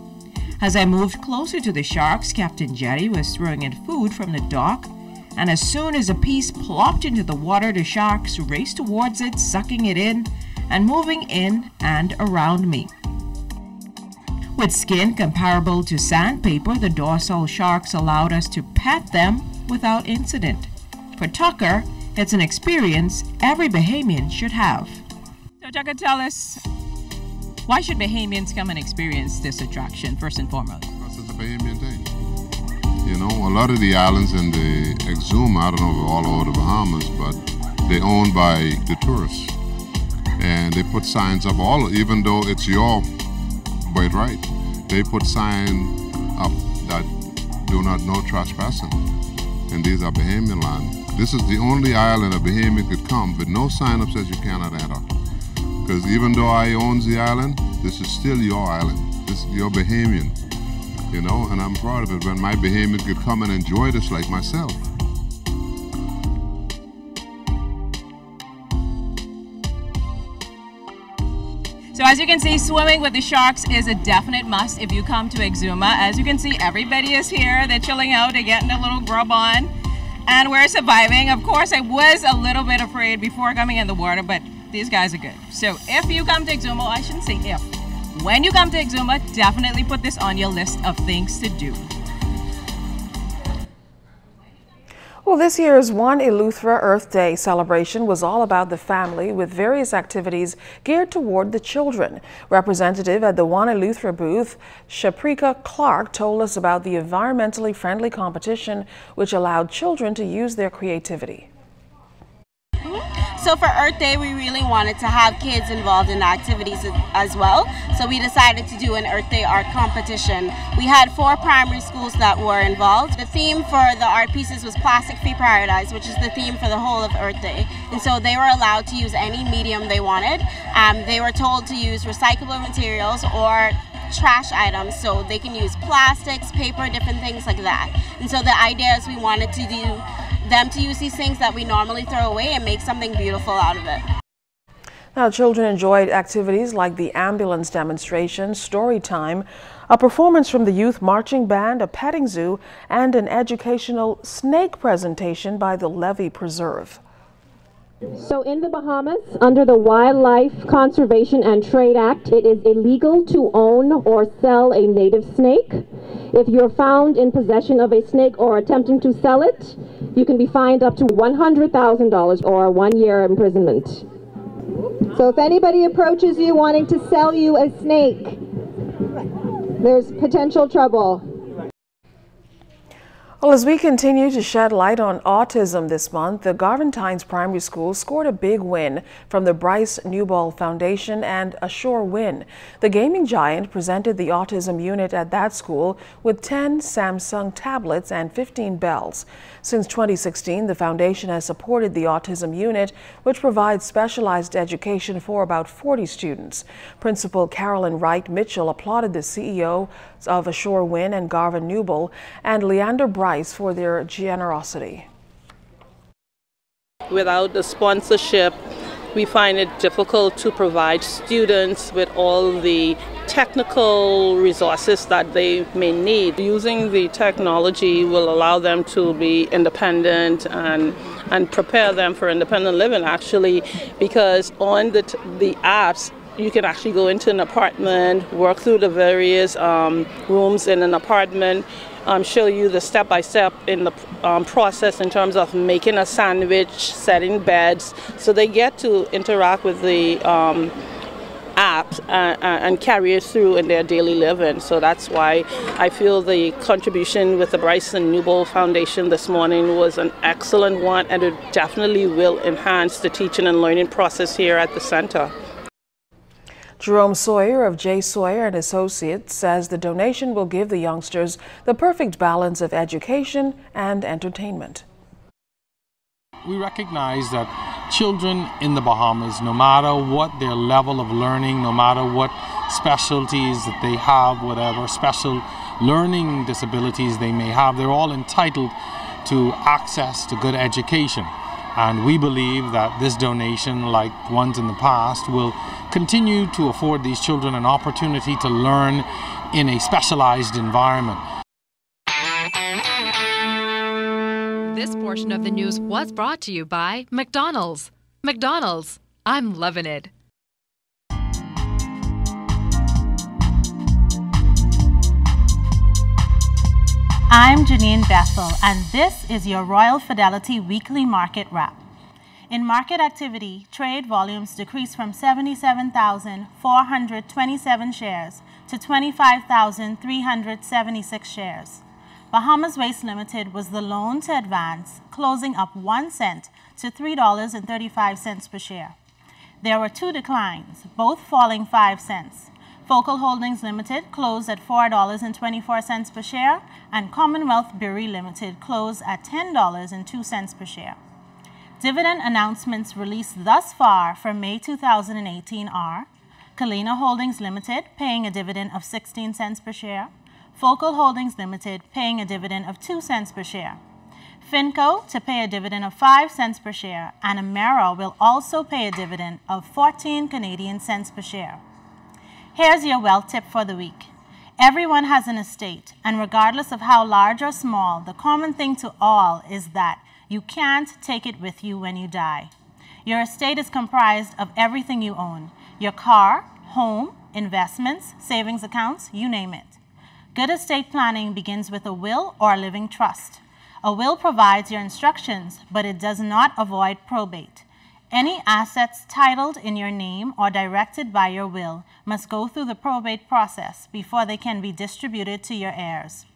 As I moved closer to the sharks, Captain Jetty was throwing in food from the dock, and as soon as a piece plopped into the water, the sharks raced towards it, sucking it in and moving in and around me. With skin comparable to sandpaper, the dorsal sharks allowed us to pet them without incident. For Tucker, it's an experience every Bahamian should have. So Tucker, tell us, why should Bahamians come and experience this attraction, first and foremost? Because it's a Bahamian thing. You know, a lot of the islands in the Exuma, I don't know if all over the Bahamas, but they're owned by the tourists. And they put signs up even though it's your by right, they put signs up that do not no trespassing. And these are Bahamian land. This is the only island a Bahamian could come, but no sign up says you cannot enter. Because even though I own the island, this is still your island. This is your Bahamian, you know, and I'm proud of it when my Bahamian could come and enjoy this like myself. So as you can see, swimming with the sharks is a definite must if you come to Exuma. As you can see, everybody is here. They're chilling out. They're getting a little grub on. And we're surviving. Of course, I was a little bit afraid before coming in the water, but these guys are good. So if you come to Exuma, I shouldn't say if. When you come to Exuma, definitely put this on your list of things to do. Well, this year's One Eleuthera Earth Day celebration was all about the family with various activities geared toward the children. Representative at the One Eleuthera booth, Shaprika Clark, told us about the environmentally friendly competition which allowed children to use their creativity. So for Earth Day, we really wanted to have kids involved in the activities as well. So we decided to do an Earth Day art competition. We had 4 primary schools that were involved. The theme for the art pieces was Plastic Free Paradise, which is the theme for the whole of Earth Day. And so they were allowed to use any medium they wanted. They were told to use recyclable materials or trash items, so they can use plastics, paper, different things like that. And so the idea is we wanted to do them to use these things that we normally throw away and make something beautiful out of it. Now, children enjoyed activities like the ambulance demonstration, story time, a performance from the youth marching band, a petting zoo, and an educational snake presentation by the Levee Preserve. So in the Bahamas, under the Wildlife Conservation and Trade Act, it is illegal to own or sell a native snake. If you're found in possession of a snake or attempting to sell it, you can be fined up to $100,000 or 1 year imprisonment. So if anybody approaches you wanting to sell you a snake, there's potential trouble. Well, as we continue to shed light on autism this month, the Garventines Primary School scored a big win from the Bryce Newbold Foundation and a sure win. The gaming giant presented the autism unit at that school with 10 Samsung tablets and 15 bells. Since 2016, the foundation has supported the autism unit, which provides specialized education for about 40 students. Principal Carolyn Wright Mitchell applauded the CEO of Assure Win and Garvin Newbold and Leander Bryce for their generosity. Without the sponsorship, we find it difficult to provide students with all the technical resources that they may need. Using the technology will allow them to be independent and prepare them for independent living, actually, because on the apps, you can actually go into an apartment, work through the various rooms in an apartment, show you the step-by-step in the process in terms of making a sandwich, setting beds, so they get to interact with the apps and carry it through in their daily living. So that's why I feel the contribution with the Bryce Newbold Foundation this morning was an excellent one, and it definitely will enhance the teaching and learning process here at the center. Jerome Sawyer of J. Sawyer and Associates says the donation will give the youngsters the perfect balance of education and entertainment. We recognize that children in the Bahamas, no matter what their level of learning, no matter what specialties that they have, whatever special learning disabilities they may have, they're all entitled to access to good education. And we believe that this donation, like ones in the past, will continue to afford these children an opportunity to learn in a specialized environment. This portion of the news was brought to you by McDonald's. McDonald's, I'm loving it. I'm Janine Bethel, and this is your Royal Fidelity Weekly Market Wrap. In market activity, trade volumes decreased from 77,427 shares to 25,376 shares. Bahamas Waste Limited was the lone to advance, closing up 1 cent to $3.35 per share. There were 2 declines, both falling 5 cents. Focal Holdings Limited closed at $4.24 per share, and Commonwealth Brewery Limited closed at $10.02 per share. Dividend announcements released thus far for May 2018 are Kalina Holdings Limited paying a dividend of 16 cents per share, Focal Holdings Limited paying a dividend of 2 cents per share, Finco to pay a dividend of 5 cents per share, and Amera will also pay a dividend of 14 Canadian cents per share. Here's your wealth tip for the week. Everyone has an estate, and regardless of how large or small, the common thing to all is that you can't take it with you when you die. Your estate is comprised of everything you own: your car, home, investments, savings accounts, you name it. Good estate planning begins with a will or a living trust. A will provides your instructions, but it does not avoid probate. Any assets titled in your name or directed by your will must go through the probate process before they can be distributed to your heirs.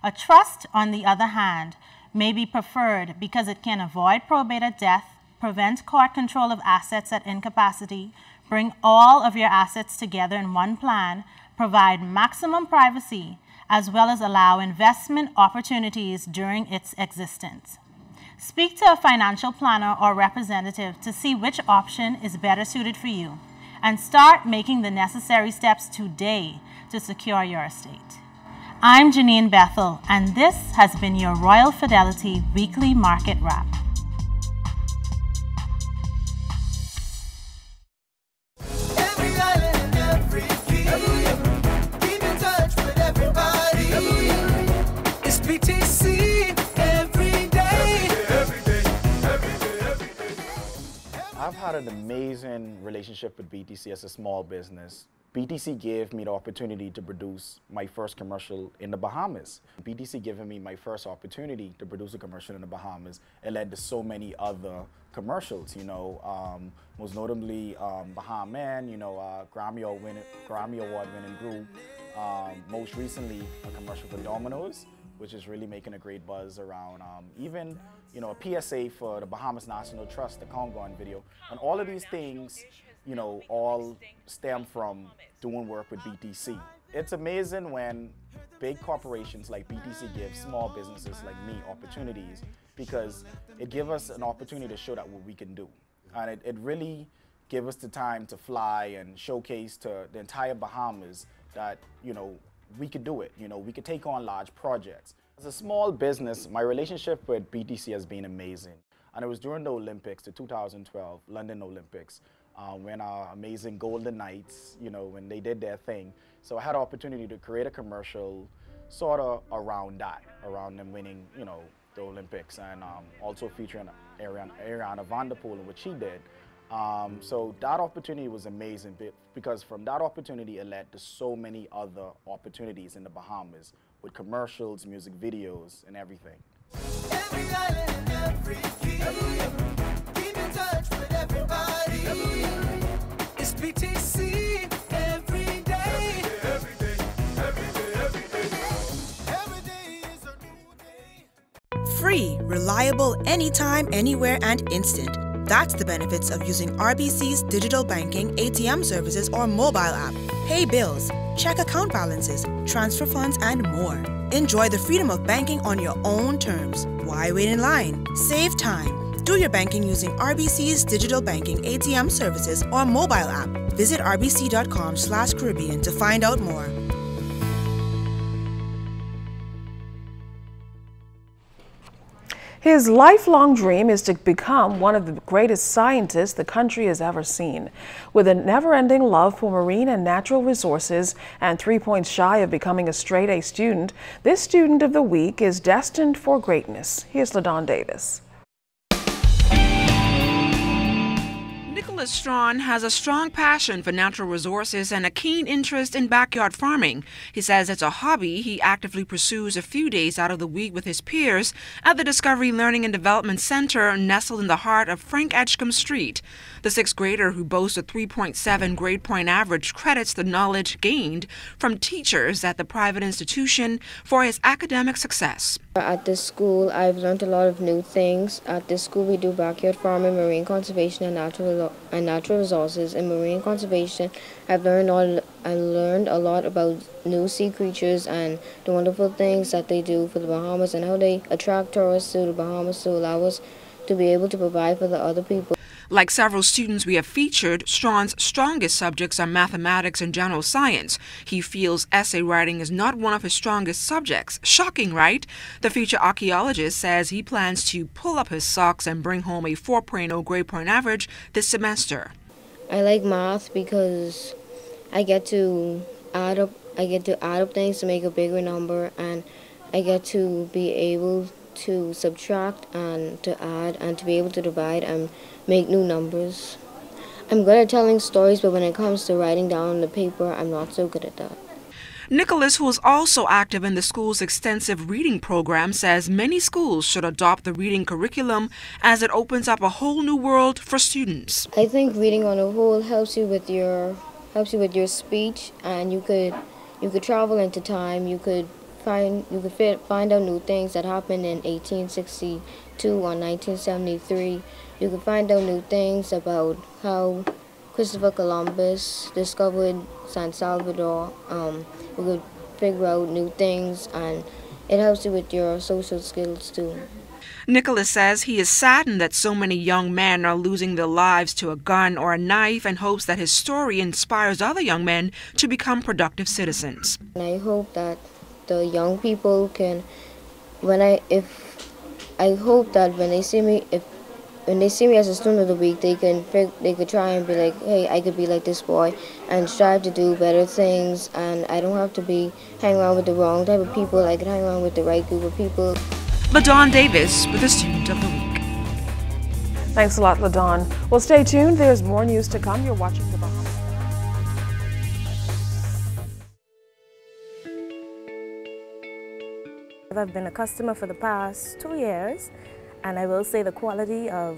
A trust, on the other hand, may be preferred because it can avoid probate at death, prevent court control of assets at incapacity, bring all of your assets together in one plan, provide maximum privacy, as well as allow investment opportunities during its existence. Speak to a financial planner or representative to see which option is better suited for you, and start making the necessary steps today to secure your estate. I'm Janine Bethel, and this has been your Royal Fidelity Weekly Market Wrap. I've had an amazing relationship with BTC as a small business. BTC gave me the opportunity to produce my first commercial in the Bahamas. BTC giving me my first opportunity to produce a commercial in the Bahamas, it led to so many other commercials, you know, most notably Bahamian, you know, Grammy Award winning group. Most recently, a commercial for Domino's, which is really making a great buzz around. Even, you know, a PSA for the Bahamas National Trust, the Congon video, and all of these things, you know, all stem from doing work with BTC. It's amazing when big corporations like BTC give small businesses like me opportunities, because it gives us an opportunity to show that what we can do. And it really gives us the time to fly and showcase to the entire Bahamas that, you know, we could do it. You know, we could take on large projects. As a small business, my relationship with BTC has been amazing. And it was during the Olympics, the 2012 London Olympics, when our amazing Golden Knights, you know, when they did their thing. So I had an opportunity to create a commercial sort of around that, around them winning, you know, the Olympics, and also featuring Ariana Vanderpool, which she did. So that opportunity was amazing, because from that opportunity it led to so many other opportunities in the Bahamas with commercials, music videos, and everything. Every island and every key. Keep in touch with everybody. It's BTC every day. Every day, every day, every day. Every day is a new day. Free, reliable, anytime, anywhere, and instant. That's the benefits of using RBC's digital banking, ATM services, or mobile app. Pay bills, check account balances, transfer funds, and more. Enjoy the freedom of banking on your own terms. Why wait in line? Save time. Do your banking using RBC's digital banking, ATM services, or mobile app. Visit rbc.com/Caribbean to find out more. His lifelong dream is to become one of the greatest scientists the country has ever seen. With a never-ending love for marine and natural resources and 3 points shy of becoming a straight-A student, this student of the week is destined for greatness. Here's LaDon Davis. Nicholas Strawn has a strong passion for natural resources and a keen interest in backyard farming. He says it's a hobby he actively pursues a few days out of the week with his peers at the Discovery Learning and Development Center nestled in the heart of Frank Edgecombe Street. The sixth grader, who boasts a 3.7 grade point average, credits the knowledge gained from teachers at the private institution for his academic success. At this school, I've learned a lot of new things. At this school, we do backyard farming, marine conservation, and natural resources. In marine conservation, I've learned a lot about new sea creatures and the wonderful things that they do for the Bahamas and how they attract tourists to the Bahamas to allow us to be able to provide for the other people. Like several students we have featured, Strawn's strongest subjects are mathematics and general science. He feels essay writing is not one of his strongest subjects. Shocking, right? The future archaeologist says he plans to pull up his socks and bring home a 4.0 grade point average this semester. I like math because I get to add up things to make a bigger number, and I get to be able to subtract and to add and to be able to divide and make new numbers. I'm good at telling stories, but when it comes to writing down on the paper, I'm not so good at that. Nicholas, who is also active in the school's extensive reading program, says many schools should adopt the reading curriculum as it opens up a whole new world for students. I think reading on a whole helps you with your speech, and you could travel into time. You could find out new things that happened in 1862 or 1973. You could find out new things about how Christopher Columbus discovered San Salvador. You could figure out new things, and it helps you with your social skills too. Nicholas says he is saddened that so many young men are losing their lives to a gun or a knife, and hopes that his story inspires other young men to become productive citizens. And I hope that the young people can, I hope that when they see me as a student of the week, they could try and be like, hey, I could be like this boy, and strive to do better things, and I don't have to be hang around with the wrong type of people. I could hang around with the right group of people. LaDon Davis with the Student of the Week. Thanks a lot, LaDon. Well, stay tuned. There's more news to come. You're watching The Bahamas. I've been a customer for the past 2 years, and I will say the quality of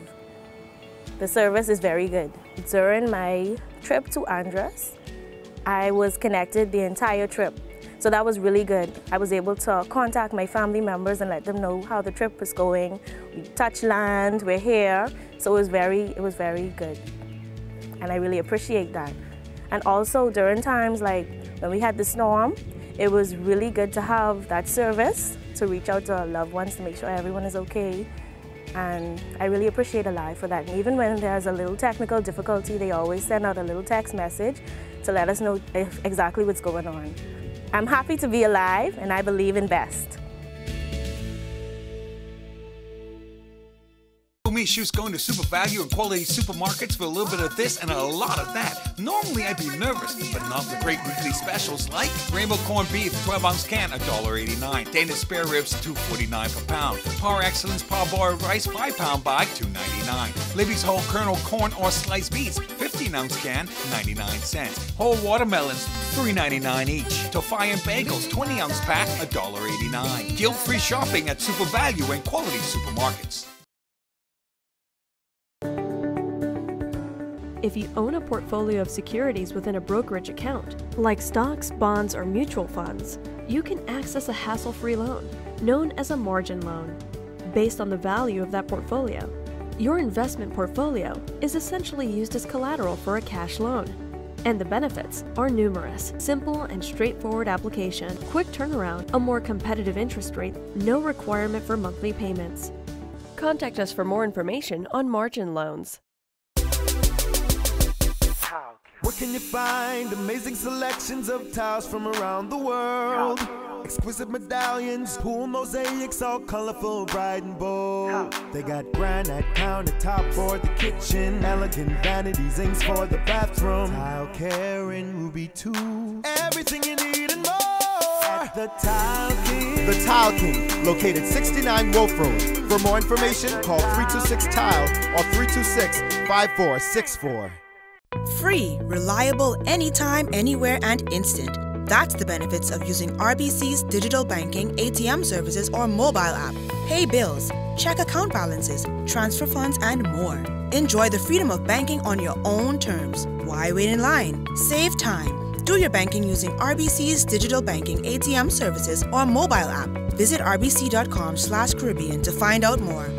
the service is very good. During my trip to Andros, I was connected the entire trip. So that was really good. I was able to contact my family members and let them know how the trip was going. We touched land, we're here. So it was very good. And I really appreciate that. And also during times like when we had the storm, it was really good to have that service to reach out to our loved ones to make sure everyone is okay. And I really appreciate Alive for that. And even when there's a little technical difficulty, they always send out a little text message to let us know exactly what's going on. I'm happy to be alive, and I believe in best. Me, she was going to Super Value and Quality Supermarkets for a little bit of this and a lot of that. Normally I'd be nervous, but not the great weekly specials like Rainbow Corned Beef, 12-ounce can, $1.89. Danish Spare Ribs, $2.49 per pound. Par Excellence Parboiled Rice, 5-pound bag, $2.99. Libby's Whole Kernel Corn or Sliced Beets, 15-ounce can, 99 cents. Whole watermelons, $3.99 each. Tofian Bagels, 20-ounce pack, $1.89. Guilt-free shopping at Super Value and Quality Supermarkets. If you own a portfolio of securities within a brokerage account, like stocks, bonds, or mutual funds, you can access a hassle-free loan, known as a margin loan, based on the value of that portfolio. Your investment portfolio is essentially used as collateral for a cash loan. And the benefits are numerous. Simple and straightforward application, quick turnaround, a more competitive interest rate, no requirement for monthly payments. Contact us for more information on margin loans. Where can you find amazing selections of tiles from around the world? Exquisite medallions, pool mosaics, all colorful, bright and bold. They got granite countertop for the kitchen, elegant vanity zincs for the bathroom, tile care and ruby too. Everything you need and more at the Tile King. The Tile King, located 69 Wolf Road. For more information, call 326-TILE or 326-5464. Free, reliable, anytime, anywhere, and instant. That's the benefits of using RBC's digital banking, ATM services, or mobile app. Pay bills, check account balances, transfer funds, and more. Enjoy the freedom of banking on your own terms. Why wait in line? Save time. Do your banking using RBC's digital banking, ATM services, or mobile app. Visit rbc.com/Caribbean to find out more.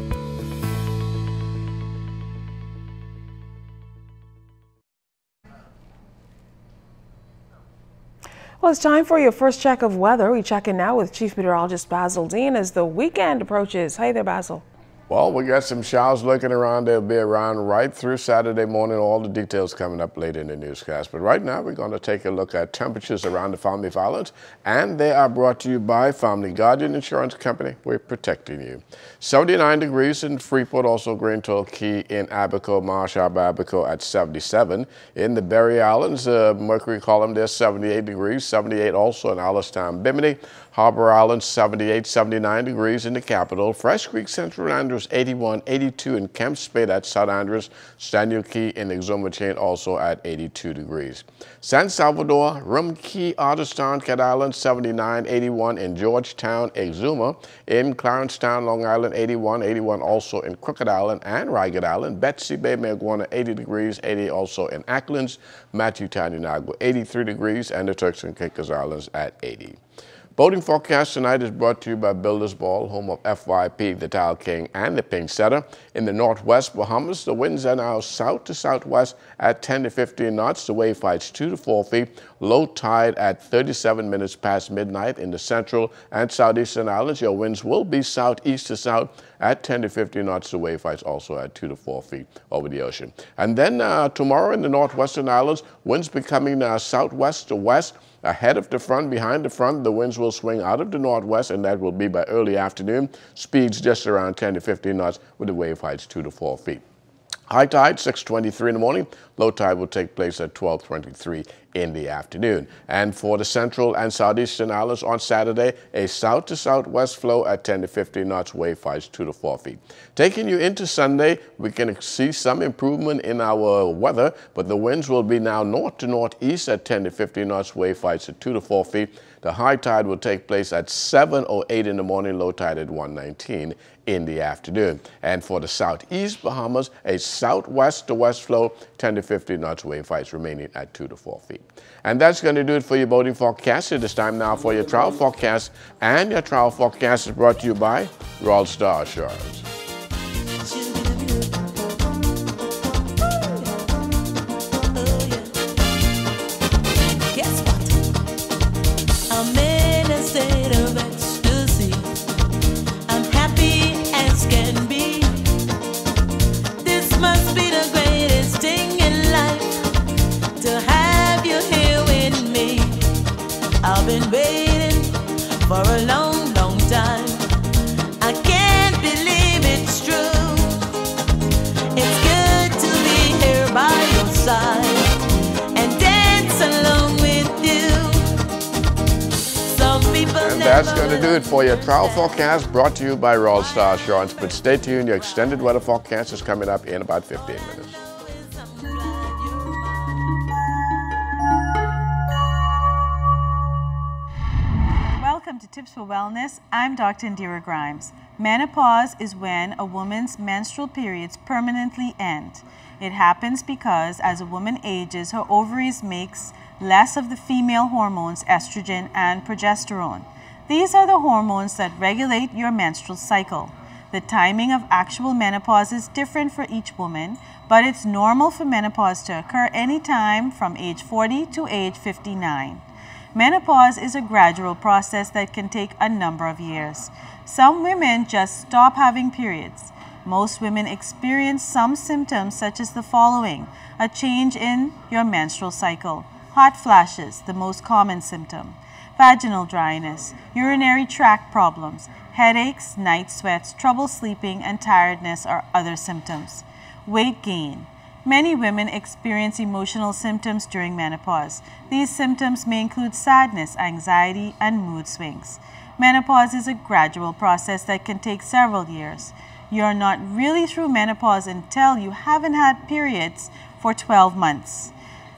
Well, it's time for your first check of weather. We check in now with Chief Meteorologist Basil Dean as the weekend approaches. Hey there, Basil. Well, we got some showers lurking around. They'll be around right through Saturday morning. All the details coming up later in the newscast. But right now, we're going to take a look at temperatures around the Family Islands. And they are brought to you by Family Guardian Insurance Company. We're protecting you. 79 degrees in Freeport, also Grand Turtle Key in Abaco, Marsh Harbor, Abaco at 77. In the Berry Islands, mercury column there, 78 degrees. 78 also in Allenstown, Bimini. Harbor Island, 78, 79 degrees in the capital. Fresh Creek, Central Andrews, 81, 82 in Kemp Spade at South Andrews. Staniel Key in Exuma Chain also at 82 degrees. San Salvador, Rum Key, Otterstown, Cat Island, 79, 81 in Georgetown, Exuma. In Clarencetown, Long Island, 81, 81 also in Crooked Island and Ragged Island. Betsy Bay, Maguana, 80 degrees, 80 also in Acklands. Matthew Town, Inagua, 83 degrees, and the Turks and Caicos Islands at 80. Boating forecast tonight is brought to you by Builders Ball, home of FYP, the Tile King, and the Pink Setter. In the northwest Bahamas, the winds are now south to southwest at 10 to 15 knots. The wave heights 2 to 4 feet. Low tide at 37 minutes past midnight. In the central and southeastern islands, your winds will be southeast to south at 10 to 15 knots. The wave heights also at 2 to 4 feet over the ocean. And then tomorrow in the northwestern islands, winds becoming southwest to west. Ahead of the front, behind the front, the winds will swing out of the northwest, and that will be by early afternoon. Speeds just around 10 to 15 knots with the wave heights 2 to 4 feet. High tide, 6:23 in the morning. Low tide will take place at 12:23 in the afternoon. And for the central and southeastern islands on Saturday, a south to southwest flow at 10 to 15 knots, wave heights 2 to 4 feet. Taking you into Sunday, we can see some improvement in our weather, but the winds will be now north to northeast at 10 to 15 knots, wave heights at 2 to 4 feet. The high tide will take place at 7:08 in the morning, low tide at 1:19 in the afternoon. And for the southeast Bahamas, a southwest to west flow, 10 to 15 knots, wave heights remaining at 2 to 4 feet. And that's going to do it for your boating forecast. It is time now for your travel forecast. And your travel forecast is brought to you by Royal Star Assurance. I've been waiting for a long, long time. I can't believe it's true. It's good to be here by your side and dance along with you. Some people And that's going to do it for your travel forecast brought to you by Royal Star Assurance. But stay tuned, your extended weather forecast is coming up in about 15 minutes. Welcome to Tips for Wellness. I'm Dr. Indira Grimes. Menopause is when a woman's menstrual periods permanently end. It happens because as a woman ages, her ovaries makes less of the female hormones estrogen and progesterone. These are the hormones that regulate your menstrual cycle. The timing of actual menopause is different for each woman, but it's normal for menopause to occur anytime from age 40 to age 59. Menopause is a gradual process that can take a number of years. Some women just stop having periods. Most women experience some symptoms such as the following: a change in your menstrual cycle, hot flashes, the most common symptom, vaginal dryness, urinary tract problems, headaches, night sweats, trouble sleeping, and tiredness are other symptoms. Weight gain. Many women experience emotional symptoms during menopause. These symptoms may include sadness, anxiety, and mood swings. Menopause is a gradual process that can take several years. You're not really through menopause until you haven't had periods for 12 months.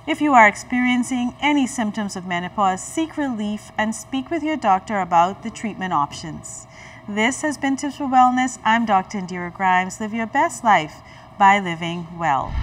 If you are experiencing any symptoms of menopause, seek relief and speak with your doctor about the treatment options. This has been Tips for Wellness. I'm Dr. Indira Grimes. Live your best life by living well.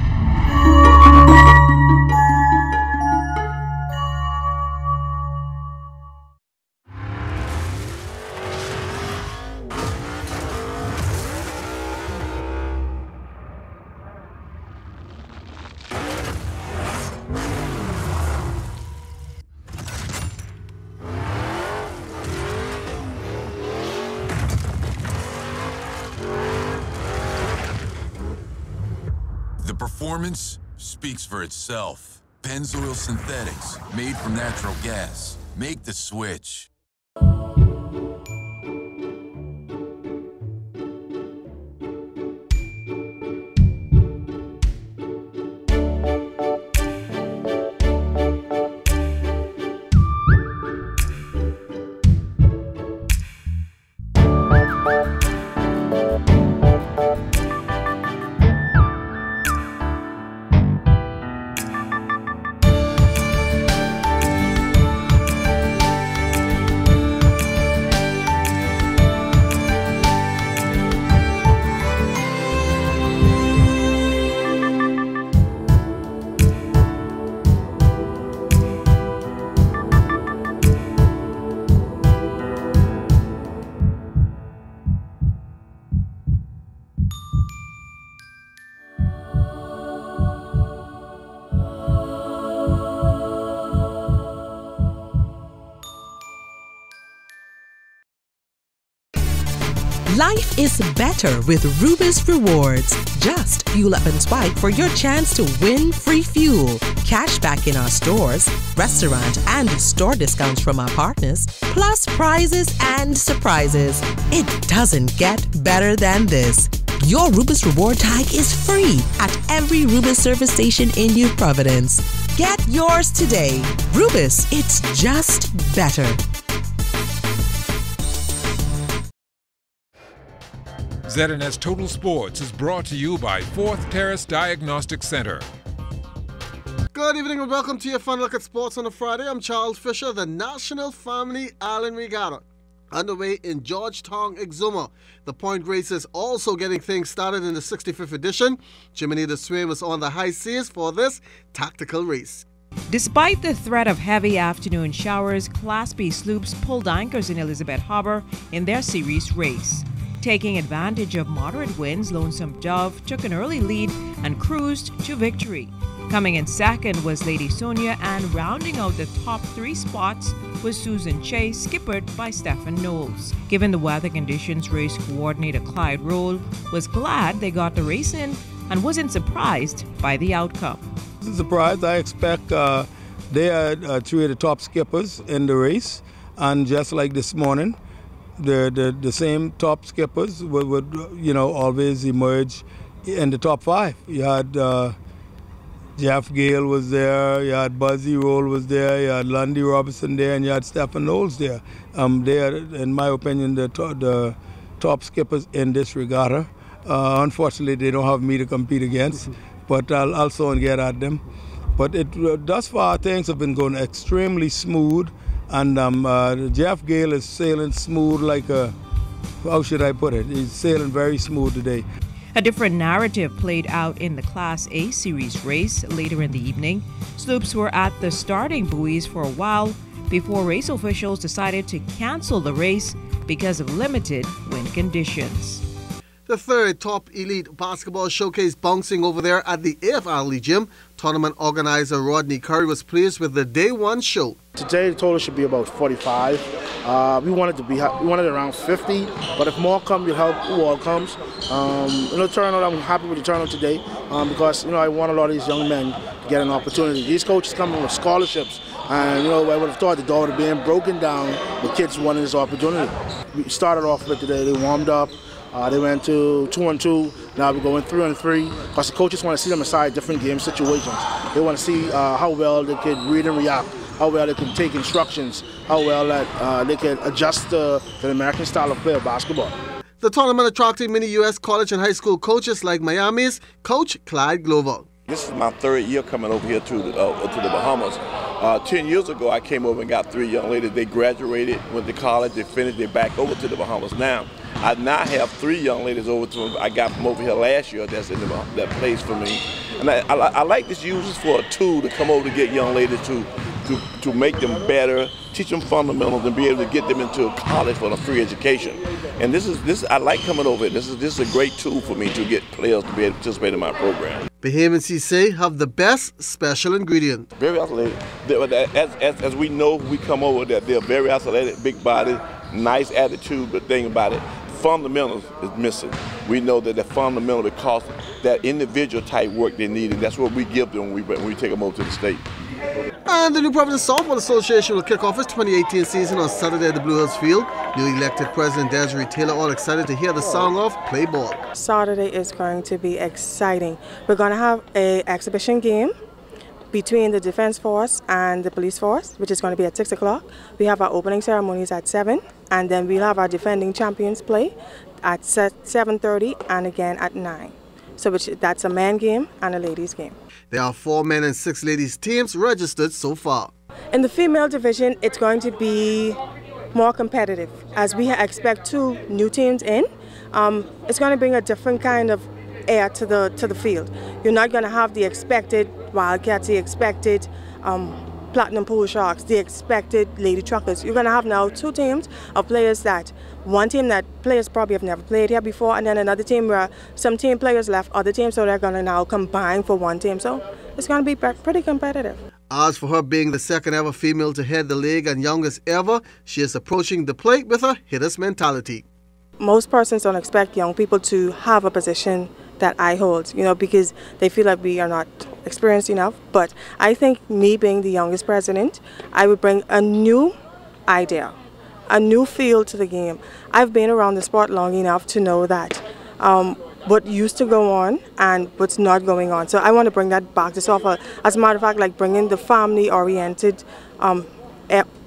The performance speaks for itself. Pennzoil Synthetics, made from natural gas. Make the switch. Life is better with Rubis Rewards. Just fuel up and swipe for your chance to win free fuel, cash back in our stores, restaurant and store discounts from our partners, plus prizes and surprises. It doesn't get better than this. Your Rubis Reward tag is free at every Rubis service station in New Providence. Get yours today. Rubis, it's just better. ZNS Total Sports is brought to you by Fourth Terrace Diagnostic Center. Good evening and welcome to your fun look at sports on a Friday. I'm Charles Fisher. The National Family Island Regatta underway in Georgetown, Exuma. The point races also getting things started in the 65th edition. Jiminy the Swim is on the high seas for this tactical race. Despite the threat of heavy afternoon showers, Class B sloops pulled anchors in Elizabeth Harbor in their series race. Taking advantage of moderate winds, Lonesome Dove took an early lead and cruised to victory. Coming in second was Lady Sonia, and rounding out the top 3 spots was Susan Chase, skippered by Stephen Knowles. Given the weather conditions, race coordinator Clyde Roll was glad they got the race in and wasn't surprised by the outcome. Surprised. I expect they are 3 of the top skippers in the race, and just like this morning, the same top skippers would always emerge in the top 5. You had Jeff Gale was there, you had Buzzy Roll was there, you had Lundy Robertson there, and you had Stephen Knowles there. They are, in my opinion, the top skippers in this regatta. Unfortunately, they don't have me to compete against, but I'll soon get at them. But thus far, things have been going extremely smooth, and Jeff Gale is sailing smooth like a, how should I put it? He's sailing very smooth today. A different narrative played out in the Class A Series race later in the evening. Sloops were at the starting buoys for a while before race officials decided to cancel the race because of limited wind conditions. The third top elite basketball showcase bouncing over there at the AFL Gym. Tournament organizer Rodney Curry was pleased with the day 1 show. Today the total should be about 45. We wanted around 50, but if more come, you'll help who all comes. Turnout, I'm happy with the turnout today because I want a lot of these young men to get an opportunity. These coaches coming with scholarships, and I would have thought the door would have been broken down with kids wanting this opportunity. We started off with today. They warmed up. They went to 2-2. Now we're going 3-3 because the coaches want to see them inside different game situations. They want to see how well they can read and react, how well they can take instructions, how well that they can adjust to the American style of play of basketball. The tournament attracted many U.S. college and high school coaches like Miami's coach Clyde Glover. This is my 3rd year coming over here to the Bahamas. 10 years ago, I came over and got 3 young ladies. They graduated, went to college, they finished, they're back over to the Bahamas now. I now have 3 young ladies over to them. I got from over here last year. That's in that place for me. And I like this use for a tool to come over to get young ladies to make them better, teach them fundamentals, and be able to get them into college for a free education. And this I like coming over. This is a great tool for me to get players to be able to participate in my program. Bahamian CC have the best special ingredient. Very athletic. As we know, we come over that they're very athletic, big body, nice attitude. But the thing about it, fundamentals is missing. We know that the fundamental because that individual type work they need, and that's what we give them when we take them over to the state. And the New Providence Softball Association will kick off its 2018 season on Saturday at the Blue Hills Field. Newly elected President Desiree Taylor all excited to hear the song of Play Ball. Saturday is going to be exciting. We're going to have an exhibition game between the Defense Force and the Police Force, which is going to be at 6 o'clock. We have our opening ceremonies at 7, and then we'll have our defending champions play at 7:30 and again at 9. So that's a man game and a ladies game. There are 4 men and 6 ladies teams registered so far. In the female division, it's going to be more competitive as we expect 2 new teams in. It's going to bring a different kind of air to the field. You're not going to have the expected Wildcats, the expected Platinum Pool Sharks, the expected Lady Truckers. You're going to have now 2 teams of players that, one team that players probably have never played here before, and then another team where some team players left other teams, so they're going to now combine for one team. So it's going to be pretty competitive. As for her being the second ever female to head the league and youngest ever, she is approaching the plate with a hitter's mentality. Most persons don't expect young people to have a position that I hold, because they feel like we are not experienced enough. But I think me being the youngest president, I would bring a new idea, a new feel to the game. I've been around the sport long enough to know that what used to go on and what's not going on. So I want to bring that back to softball. As a matter of fact, like bringing the family-oriented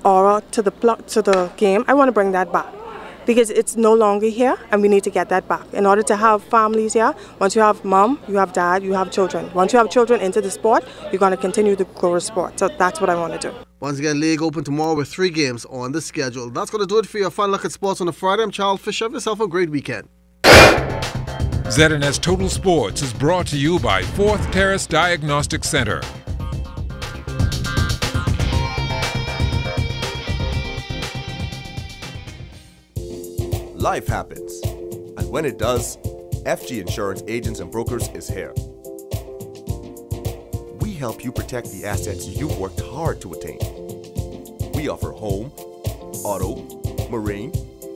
aura to the game, I want to bring that back. Because it's no longer here, and we need to get that back. In order to have families here, once you have mom, you have dad, you have children. Once you have children into the sport, you're going to continue to grow the sport. So that's what I want to do. Once again, league open tomorrow with 3 games on the schedule. That's going to do it for your fun look at sports on a Friday. I'm Charles Fisher. Have yourself a great weekend. ZNS Total Sports is brought to you by Fourth Terrace Diagnostic Center. Life happens, and when it does, FG Insurance Agents and Brokers is here. We help you protect the assets you've worked hard to attain. We offer home, auto, marine,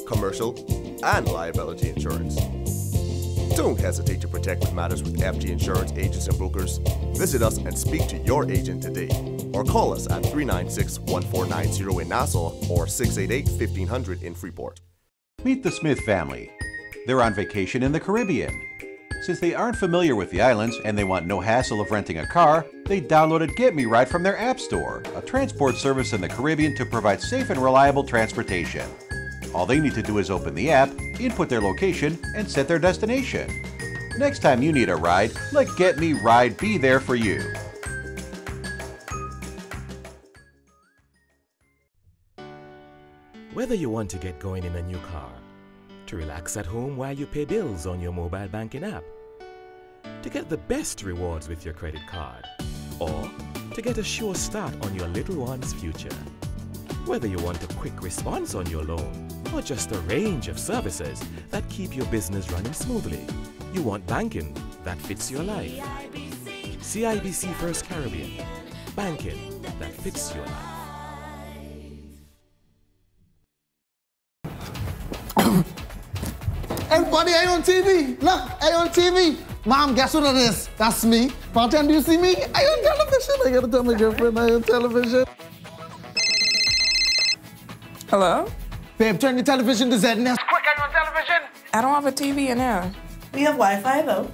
commercial, and liability insurance. Don't hesitate to protect what matters with FG Insurance Agents and Brokers. Visit us and speak to your agent today, or call us at 396-1490 in Nassau or 688-1500 in Freeport. Meet the Smith family. They're on vacation in the Caribbean. Since they aren't familiar with the islands and they want no hassle of renting a car, they downloaded Get Me Ride from their App Store, a transport service in the Caribbean to provide safe and reliable transportation. All they need to do is open the app, input their location, and set their destination. Next time you need a ride, let Get Me Ride be there for you. Whether you want to get going in a new car, to relax at home while you pay bills on your mobile banking app, to get the best rewards with your credit card, or to get a sure start on your little one's future. Whether you want a quick response on your loan, or just a range of services that keep your business running smoothly, you want banking that fits your life. CIBC First Caribbean, banking that fits your life. Everybody, I on TV. Look, I on TV. Mom, guess what it is? That's me. Bartend, do you see me? I on television. I gotta tell my girlfriend I on television. Hello? Babe, turn your television to ZNS. Quick, I on television. I don't have a TV in here. We have Wi-Fi though.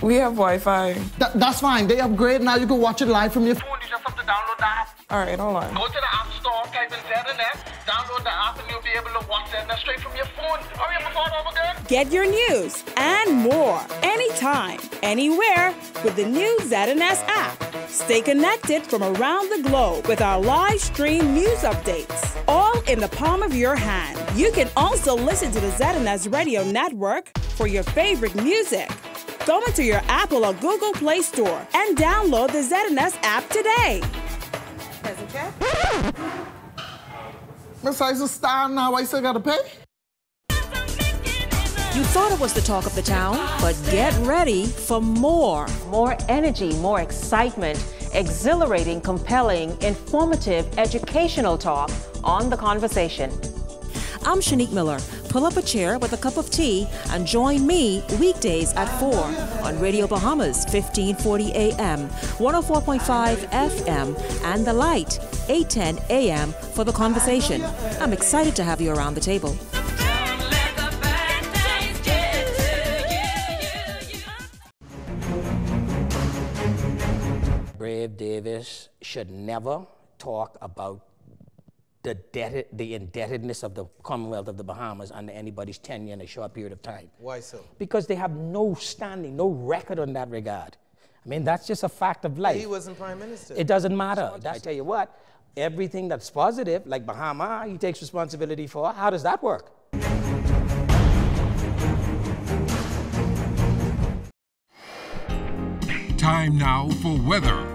We have Wi-Fi. That's fine. They upgrade now. You can watch it live from your phone. You just have to download the app. All right, hold on. Go to the App Store, type in ZNS, download the app, and you'll be able to watch ZNS straight from your phone. Hurry up before it's over, girl. Get your news and more anytime, anywhere with the new ZNS app. Stay connected from around the globe with our live stream news updates, all in the palm of your hand. You can also listen to the ZNS Radio Network for your favorite music. Go into your Apple or Google Play Store and download the ZNS app today. Miss I's a star now. I still gotta pay. You thought it was the talk of the town, but get ready for more. More energy, more excitement, exhilarating, compelling, informative, educational talk on The Conversation. I'm Shanique Miller. Pull up a chair with a cup of tea and join me weekdays at 4 on Radio Bahamas, 1540 AM, 104.5 FM, and The Light, 810 AM for The Conversation. I'm excited to have you around the table. Brave Davis should never talk about the indebtedness of the Commonwealth of the Bahamas under anybody's tenure in a short period of time. Why so? Because they have no standing, no record on that regard. I mean, that's just a fact of life. He wasn't prime minister. It doesn't matter. I tell you what, everything that's positive, like Bahama, he takes responsibility for. How does that work? Time now for weather.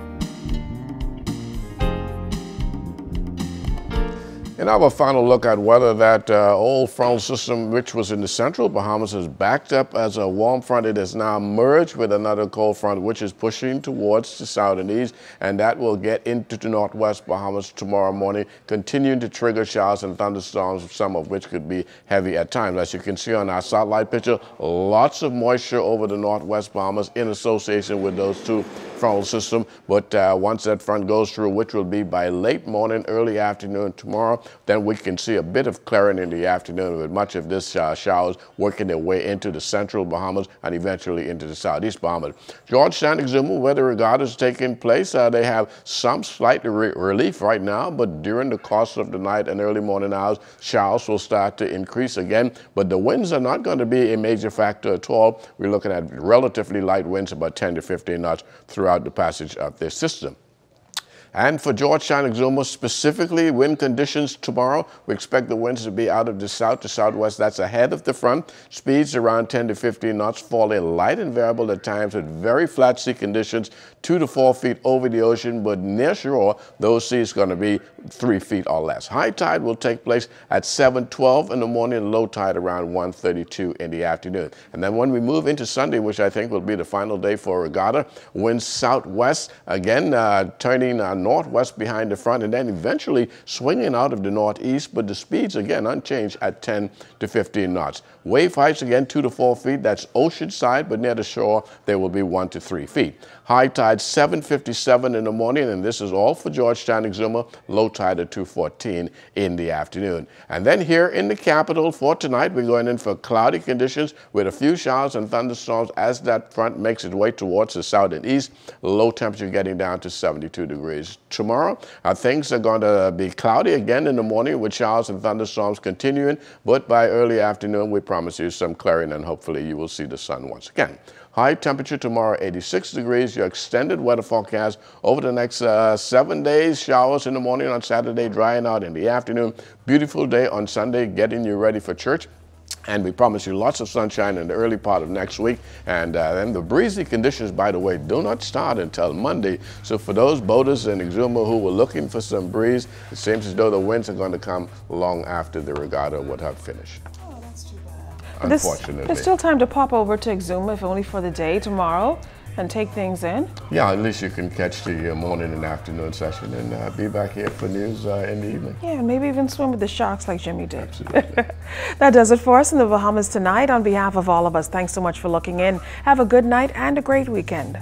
In our final look at weather, that old frontal system which was in the central Bahamas is backed up as a warm front. It has now merged with another cold front which is pushing towards the south and east, and that will get into the northwest Bahamas tomorrow morning, continuing to trigger showers and thunderstorms, some of which could be heavy at times. As you can see on our satellite picture, lots of moisture over the northwest Bahamas in association with those two frontal systems. But once that front goes through, which will be by late morning, early afternoon tomorrow, then we can see a bit of clearing in the afternoon with much of this showers working their way into the central Bahamas and eventually into the southeast Bahamas. Georgetown, Exuma, where the regatta is taking place, they have some slight relief right now, but during the course of the night and early morning hours, showers will start to increase again, but the winds are not going to be a major factor at all. We're looking at relatively light winds, about 10 to 15 knots throughout the passage of this system. And for Georgetown, Exuma, specifically wind conditions tomorrow, we expect the winds to be out of the south to southwest. That's ahead of the front. Speeds around 10 to 15 knots, falling light and variable at times with very flat sea conditions, 2 to 4 feet over the ocean, but near shore, those seas going to be 3 feet or less. High tide will take place at 7:12 in the morning, low tide around 1:32 in the afternoon. And then when we move into Sunday, which I think will be the final day for regatta, winds southwest, again turning northwest behind the front, and then eventually swinging out of the northeast, but the speeds again unchanged at 10 to 15 knots. Wave heights again 2 to 4 feet, that's ocean side, but near the shore there will be 1 to 3 feet. High tide 7:57 in the morning, and this is all for Georgetown, Exuma. Low tide at 2:14 in the afternoon. And then here in the capital for tonight, we're going in for cloudy conditions with a few showers and thunderstorms as that front makes its way towards the south and east. Low temperature getting down to 72 degrees. Tomorrow, things are going to be cloudy again in the morning with showers and thunderstorms continuing, but by early afternoon, we promise you some clearing, and hopefully you will see the sun once again. High temperature tomorrow, 86 degrees. Your extended weather forecast over the next 7 days. Showers in the morning on Saturday, drying out in the afternoon. Beautiful day on Sunday, getting you ready for church. And we promise you lots of sunshine in the early part of next week. And then the breezy conditions, by the way, do not start until Monday. So for those boaters in Exuma who were looking for some breeze, it seems as though the winds are going to come long after the regatta would have finished. Unfortunately. There's still time to pop over to Exuma, if only for the day tomorrow, and take things in. Yeah, at least you can catch the morning and afternoon session and be back here for news in the evening. Yeah, and maybe even swim with the sharks like Jimmy did. Absolutely. That does it for us in the Bahamas tonight. On behalf of all of us, thanks so much for looking in. Have a good night and a great weekend.